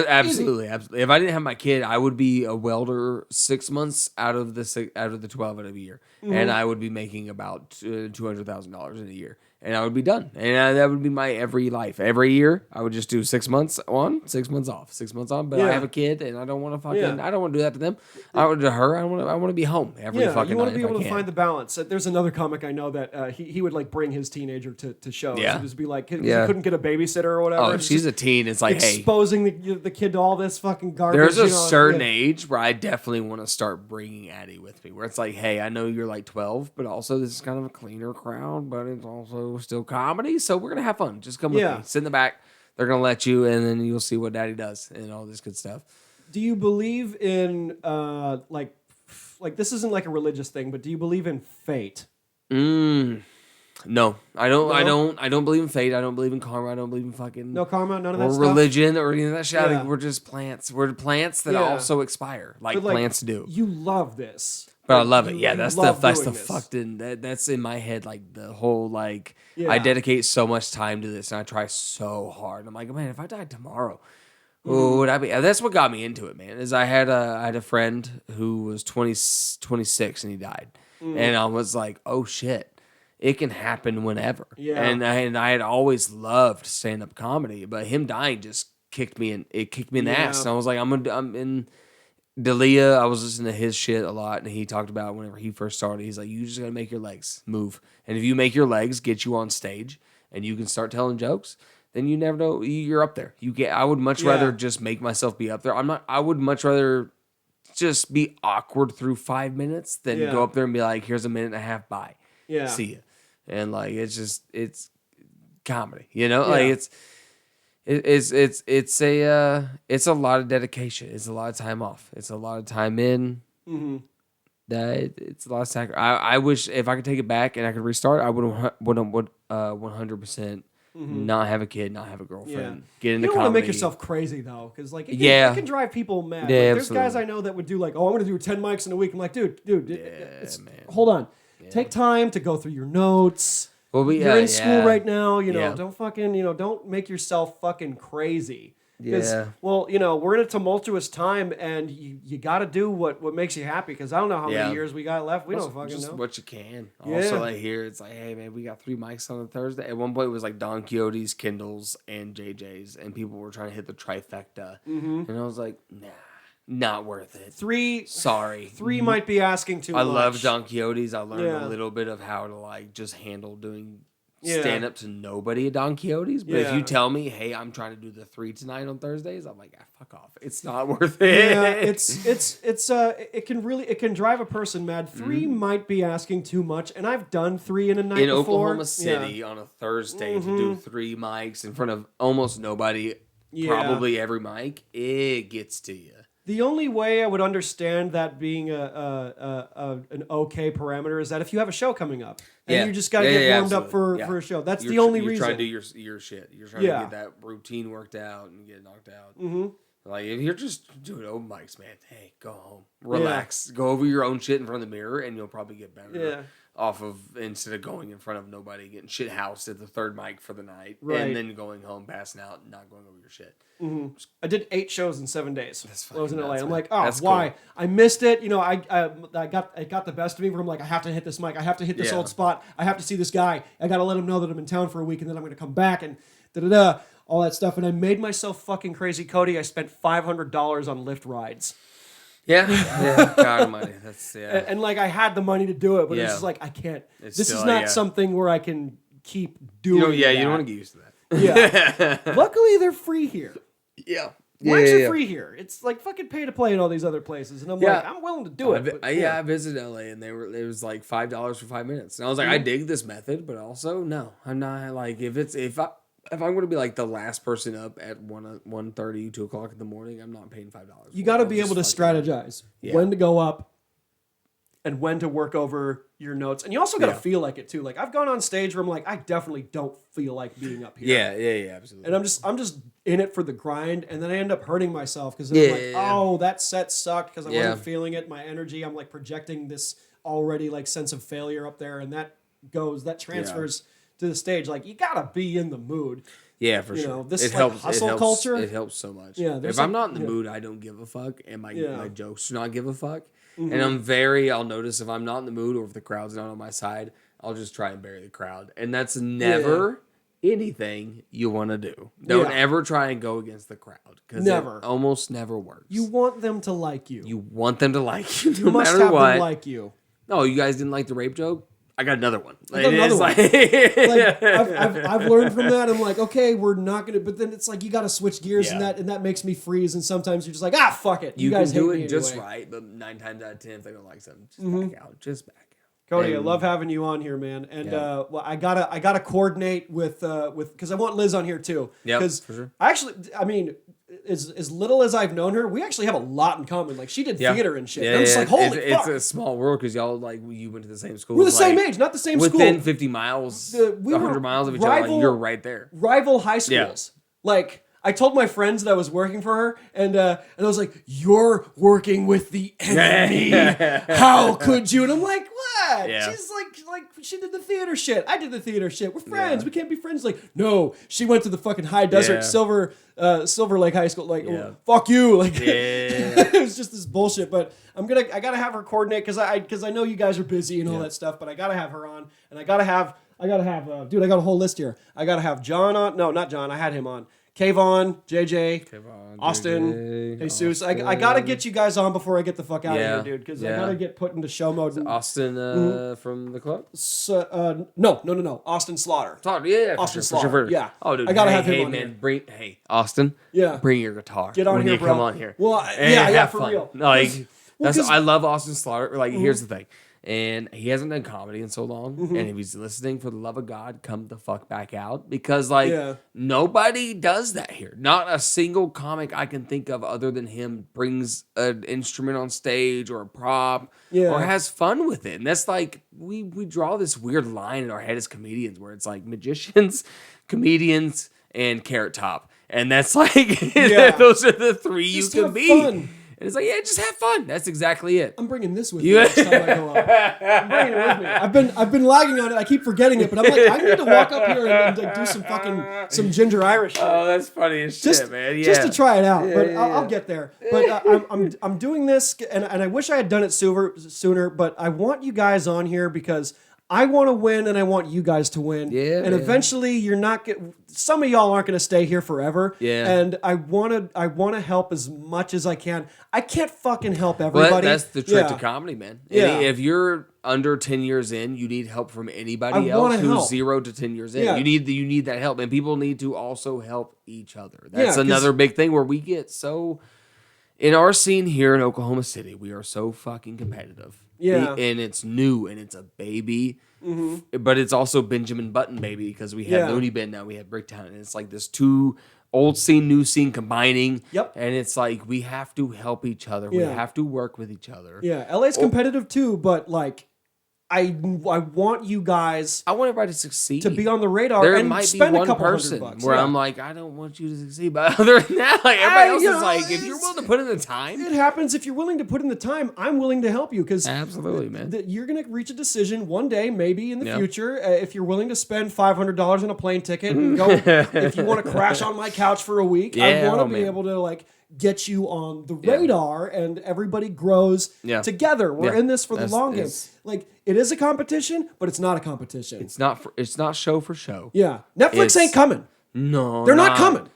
Speaker 2: Absolutely. If I didn't have my kid, I would be a welder 6 months out of the 12 out of a year, and I would be making about $200,000 in a year. And I would be done. And that would be my every life. Every year, I would just do 6 months on, 6 months off, 6 months on. But I have a kid, and I don't want to I don't want to do that to them. I want to do her. I want to be home every fucking night.
Speaker 1: You want to be able to find the balance. There's another comic I know that he would like bring his teenager to shows. Yeah. So just be like, he couldn't get a babysitter or whatever.
Speaker 2: Oh, if she's a teen, it's like,
Speaker 1: exposing the kid to all this fucking garbage.
Speaker 2: There's a certain age where I definitely want to start bringing Addie with me, where it's like, hey, I know you're like 12, but also this is kind of a cleaner crowd, but it's also still comedy. So we're gonna have fun. Just come with me. Sit in the back. They're gonna let you, and then you'll see what Daddy does and all this good stuff.
Speaker 1: Do you believe in like this isn't like a religious thing, but do you believe in fate?
Speaker 2: No, I don't. No? I don't believe in fate. I don't believe in karma. I don't believe in fucking
Speaker 1: no karma. None of that
Speaker 2: or
Speaker 1: stuff?
Speaker 2: religion or any of that shit. I think we're just plants. We're plants that also expire, like plants do.
Speaker 1: You love this.
Speaker 2: But I love it. Yeah, that's the fucking that's in my head. Like the whole I dedicate so much time to this, and I try so hard. I'm like, man, if I died tomorrow, who would I be? And that's what got me into it, man. Is I had a friend who was 26 and he died, and I was like, oh shit, it can happen whenever. Yeah. And I had always loved stand up comedy, but him dying just kicked me in. It kicked me in the ass, and I was like, I'm in. D'Elia, I was listening to his shit a lot, and he talked about whenever he first started, he's like, you just gotta make your legs move. And if you make your legs get you on stage and you can start telling jokes, then you never know, you're up there. I would much rather just make myself be up there. I would much rather just be awkward through 5 minutes than go up there and be like, here's a minute and a half, bye. Yeah. See ya. And like, it's comedy, you know? Like it's a lot of dedication. It's a lot of time off. It's a lot of time in. Mm-hmm. It's a lot of sacrifice. I wish if I could take it back and I could restart, I would 100% not have a kid, not have a girlfriend. Get into comedy. You don't want to
Speaker 1: make yourself crazy though, because like it can drive people mad. Like, there's guys I know that would do like, oh, I'm going to do 10 mics in a week. I'm like, dude, hold on. Yeah. Take time to go through your notes. Well, you're in school right now. You know, don't fucking, don't make yourself fucking crazy. Because, well, we're in a tumultuous time, and you got to do what makes you happy. Because I don't know how many years we got left. We don't fucking
Speaker 2: just
Speaker 1: know.
Speaker 2: What you can. Also, like here, it's like, hey man, we got 3 mics on a Thursday. At one point, it was like Don Quixote's, Kindles, and JJ's, and people were trying to hit the trifecta. Mm-hmm. And I was like, nah, not worth it.
Speaker 1: 3.
Speaker 2: Sorry,
Speaker 1: 3 might be asking too much.
Speaker 2: I love Don Quixote's. I learned a little bit of how to like just handle doing. Stand up to nobody at Don Quixote's, but if you tell me, hey, I'm trying to do the 3 tonight on Thursdays, I'm like, fuck off. It's not worth it.
Speaker 1: Yeah, it can drive a person mad. 3 might be asking too much, and I've done 3 in a night
Speaker 2: in
Speaker 1: before.
Speaker 2: Oklahoma City on a Thursday to do 3 mics in front of almost nobody, probably every mic, it gets to you.
Speaker 1: The only way I would understand that being an okay parameter is that if you have a show coming up and you just got to get warmed up for a show. That's the only reason.
Speaker 2: You're trying to do your shit. You're trying to get that routine worked out and get knocked out. Mm-hmm. Like, if you're just doing open mics, man, hey, go home. Relax. Go over your own shit in front of the mirror, and you'll probably get better off of, instead of going in front of nobody, getting shit housed at the 3rd mic for the night, and then going home, passing out, and not going over your shit.
Speaker 1: Mm-hmm. I did 8 shows in 7 days. I was in LA. I'm like,
Speaker 2: that's
Speaker 1: why?
Speaker 2: Cool.
Speaker 1: I missed it. I got the best of me where I'm like, I have to hit this mic. I have to hit this old spot. I have to see this guy. I got to let him know that I'm in town for a week, and then I'm going to come back and all that stuff. And I made myself fucking crazy, Cody. I spent $500 on Lyft rides.
Speaker 2: Yeah, God almighty. That's
Speaker 1: and like I had the money to do it, but it's just like I can't. This is not something where I can keep doing.
Speaker 2: You don't want to get used to that.
Speaker 1: Yeah. Luckily, they're free here.
Speaker 2: Yeah.
Speaker 1: Mics are free here. It's like fucking pay to play in all these other places, and I'm like, I'm willing to do it.
Speaker 2: I visited LA, and it was like $5 for 5 minutes, and I was like, I dig this method, but also no, I'm not like if I'm going to be like the last person up at 1:30, 2 o'clock in the morning, I'm not paying $5.
Speaker 1: You got to be able to strategize when to go up and when to work over your notes. And you also got to feel like it too. Like I've gone on stage where I'm like, I definitely don't feel like being up here.
Speaker 2: Yeah, absolutely.
Speaker 1: And I'm just in it for the grind, and then I end up hurting myself because I'm like, oh, that set sucked because I wasn't feeling it. My energy, I'm like projecting this already like sense of failure up there, and that transfers to the stage. Like you gotta be in the mood.
Speaker 2: Yeah, for sure.
Speaker 1: This it helps. Hustle culture.
Speaker 2: It helps so much.
Speaker 1: Yeah,
Speaker 2: if I'm not in the mood, I don't give a fuck, and my jokes do not give a fuck. Mm-hmm. And I'll notice if I'm not in the mood or if the crowd's not on my side, I'll just try and bury the crowd. And that's never anything you want to do. Don't ever try and go against the crowd. Because it almost never works.
Speaker 1: You want them to like you.
Speaker 2: You want them to like you no
Speaker 1: you must
Speaker 2: matter
Speaker 1: have
Speaker 2: what.
Speaker 1: Them like you.
Speaker 2: No, you guys didn't like the rape joke? I got another one.
Speaker 1: I've learned from that. I'm like, okay, we're not gonna. But then it's like you got to switch gears, and that makes me freeze. And sometimes you're just like, fuck it. You guys
Speaker 2: can do
Speaker 1: hate
Speaker 2: it
Speaker 1: me
Speaker 2: just
Speaker 1: anyway.
Speaker 2: right, but 9 times out of 10, if they don't like something, just back out. Just back out.
Speaker 1: Cody, I love having you on here, man. And well, I gotta coordinate with because I want Liz on here too.
Speaker 2: Yeah,
Speaker 1: because
Speaker 2: for sure.
Speaker 1: I mean, as little as I've known her, we actually have a lot in common. Like she did theater and shit.
Speaker 2: Yeah,
Speaker 1: and I'm just like, holy fuck.
Speaker 2: It's a small world because y'all you went to the same school.
Speaker 1: We're the same age, not the same school.
Speaker 2: Within 50 miles, 100 miles of each other, like, you're right there.
Speaker 1: Rival high schools. Yeah. Like I told my friends that I was working for her, and I was like, "You're working with the enemy. How could you?" And I'm like, "What?"
Speaker 2: Yeah.
Speaker 1: She's like she did the theater shit. I did the theater shit. We're friends. We can't be friends. Like, no, she went to the fucking high desert Silver Lake High School. Like, fuck you. Like, it was just this bullshit. But I gotta have her coordinate because I know you guys are busy and all that stuff. But I gotta have her on, and I gotta have dude. I got a whole list here. I gotta have John on. No, not John. I had him on. Kayvon, JJ,
Speaker 2: Kayvon,
Speaker 1: Austin,
Speaker 2: JJ,
Speaker 1: Jesus.
Speaker 2: Austin.
Speaker 1: I gotta get you guys on before I get the fuck out of here, dude, because I gotta get put into show mode.
Speaker 2: Austin from the club?
Speaker 1: No. Austin Slaughter.
Speaker 2: Yeah,
Speaker 1: Austin
Speaker 2: for
Speaker 1: Slaughter.
Speaker 2: sure.
Speaker 1: Yeah.
Speaker 2: Oh, dude.
Speaker 1: I gotta have him on
Speaker 2: man,
Speaker 1: here.
Speaker 2: Austin.
Speaker 1: Yeah.
Speaker 2: Bring your guitar.
Speaker 1: Get on
Speaker 2: when
Speaker 1: here,
Speaker 2: you
Speaker 1: bro.
Speaker 2: come on here.
Speaker 1: Well,
Speaker 2: have
Speaker 1: for
Speaker 2: fun.
Speaker 1: real.
Speaker 2: Like,
Speaker 1: Well,
Speaker 2: I love Austin Slaughter. Like, here's the thing. And he hasn't done comedy in so long. And if he's listening, for the love of God, come the fuck back out. Because, like, nobody does that here. Not a single comic I can think of other than him brings an instrument on stage or a prop or has fun with it. And that's like, we draw this weird line in our head as comedians where it's like magicians, comedians, and Carrot Top. And that's like, those are the three
Speaker 1: Just
Speaker 2: you can
Speaker 1: have
Speaker 2: be.
Speaker 1: fun.
Speaker 2: And it's like, just have fun. That's exactly it.
Speaker 1: I'm bringing this with me next time I go up. I'm bringing it with me. I've been lagging on it. I keep forgetting it, but I'm like, I need to walk up here and like, do some ginger Irish shit.
Speaker 2: Oh, that's funny as shit, man. Yeah.
Speaker 1: Just to try it out, but I'll get there. But I'm doing this, and I wish I had done it sooner. But I want you guys on here because I want to win, and I want you guys to win.
Speaker 2: Yeah,
Speaker 1: and eventually, some of y'all aren't going to stay here forever.
Speaker 2: Yeah.
Speaker 1: And I want to help as much as I can. I can't fucking help everybody.
Speaker 2: Well, that's the trick to comedy, man.
Speaker 1: Yeah.
Speaker 2: If you're under 10 years in, you need help from anybody else who's 0 to 10 years in.
Speaker 1: Yeah.
Speaker 2: You need that help, and people need to also help each other. That's
Speaker 1: 'cause
Speaker 2: another big thing where we get so. In our scene here in Oklahoma City, we are so fucking competitive.
Speaker 1: Yeah.
Speaker 2: And it's new and it's a baby. But it's also Benjamin Button baby because we have Looney Bin now, we have Bricktown. And it's like this two old scene, new scene combining.
Speaker 1: Yep.
Speaker 2: And it's like we have to help each other. We have to work with each other.
Speaker 1: Yeah, LA's competitive too, but like I want you guys
Speaker 2: I want everybody to succeed.
Speaker 1: to be on the radar
Speaker 2: there
Speaker 1: and
Speaker 2: might
Speaker 1: spend
Speaker 2: be
Speaker 1: a
Speaker 2: one
Speaker 1: couple
Speaker 2: person
Speaker 1: $100.
Speaker 2: where I'm like, I don't want you to succeed. But other than that, like everybody else is like, if you're willing to put in the time.
Speaker 1: It happens. If you're willing to put in the time, I'm willing to help you because
Speaker 2: Absolutely, man.
Speaker 1: You're going to reach a decision one day, maybe in the future, if you're willing to spend $500 on a plane ticket and go, if you want to crash on my couch for a week, I want to be able to like get you on the radar and everybody grows together. We're in this for the long game. Like it is a competition, but it's not a competition.
Speaker 2: It's not show for show.
Speaker 1: Yeah. Netflix ain't coming.
Speaker 2: No.
Speaker 1: They're not coming.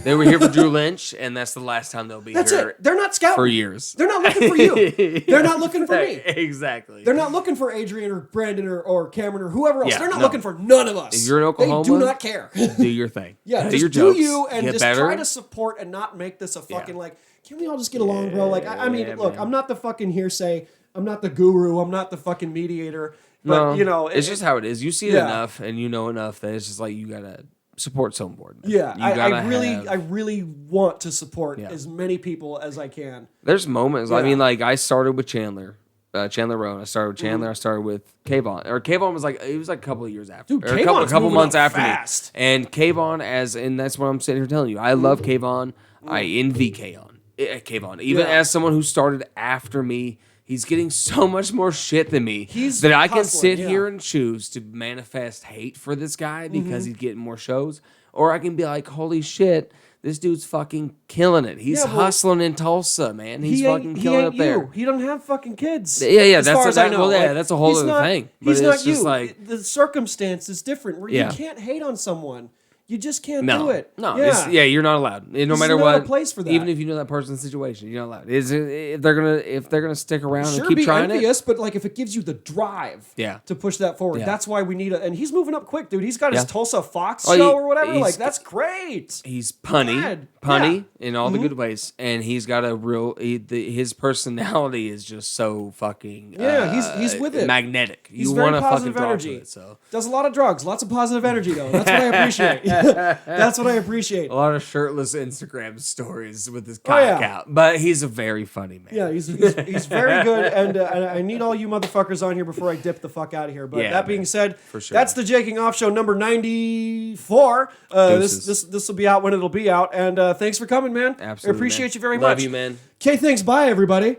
Speaker 2: They were here for Drew Lynch, and that's the last time they'll be
Speaker 1: That's
Speaker 2: here.
Speaker 1: it. They're not scouting.
Speaker 2: For years.
Speaker 1: They're not looking for you. They're not looking for me.
Speaker 2: Exactly.
Speaker 1: They're not looking for Adrian or Brandon or Cameron or whoever else.
Speaker 2: Yeah,
Speaker 1: They're not looking for none of us.
Speaker 2: If you're in Oklahoma,
Speaker 1: they do not care.
Speaker 2: Do your thing.
Speaker 1: Yeah,
Speaker 2: Tell
Speaker 1: just
Speaker 2: your
Speaker 1: do
Speaker 2: jokes,
Speaker 1: you and
Speaker 2: get
Speaker 1: just
Speaker 2: better.
Speaker 1: try to support and not make this a fucking like, can we all just get along, bro? Like, I mean, look,
Speaker 2: man.
Speaker 1: I'm not the fucking hearsay. I'm not the guru. I'm not the fucking mediator. But, you know.
Speaker 2: It's just how it is. You see it enough and you know enough that it's just like you got to support some board.
Speaker 1: Yeah, I really want to support as many people as I can.
Speaker 2: There's moments. I mean, like I started with Chandler Rowan. I started with Chandler. I started with Kayvon. Or Kayvon was like it was like a couple of years after.
Speaker 1: Dude,
Speaker 2: or
Speaker 1: Kayvon's
Speaker 2: a couple months after
Speaker 1: fast.
Speaker 2: me. And Kayvon and that's what I'm sitting here telling you. I love Kayvon. I envy Kayvon. Even as someone who started after me. He's getting so much more shit than me that I can sit here and choose to manifest hate for this guy because he's getting more shows. Or I can be like, holy shit, this dude's fucking killing it. He's hustling in Tulsa, man. He's fucking killing it up there.
Speaker 1: He don't have fucking kids.
Speaker 2: Yeah,
Speaker 1: as far as I know.
Speaker 2: That's a whole other thing. But
Speaker 1: He's not
Speaker 2: just
Speaker 1: you.
Speaker 2: like
Speaker 1: The circumstance is different where you can't hate on someone. You just can't do it.
Speaker 2: No, you're not allowed. No matter
Speaker 1: not
Speaker 2: what,
Speaker 1: a place for that.
Speaker 2: Even if you know that person's situation, you're not allowed. If they're gonna stick around and keep
Speaker 1: be
Speaker 2: trying
Speaker 1: envious, but like if it gives you the drive, to push that forward, that's why we need and he's moving up quick, dude. He's got his Tulsa Fox show or whatever. Like that's great.
Speaker 2: He's punny in all the good ways, and he's got a real. His personality is just so fucking
Speaker 1: he's with it,
Speaker 2: magnetic.
Speaker 1: He's
Speaker 2: you
Speaker 1: very
Speaker 2: want to fucking
Speaker 1: energy.
Speaker 2: It, so
Speaker 1: does a lot of drugs, lots of positive energy though. That's what I appreciate. That's what I appreciate.
Speaker 2: A lot of shirtless Instagram stories with his cock out, but he's a very funny man.
Speaker 1: Yeah, he's very good, and I need all you motherfuckers on here before I dip the fuck out of here. But that being said,
Speaker 2: for sure.
Speaker 1: That's the Jaking Off Show number 94. This will be out when it'll be out, and thanks for coming, man.
Speaker 2: Absolutely,
Speaker 1: I appreciate you very much.
Speaker 2: Love you, man.
Speaker 1: Okay, thanks. Bye, everybody.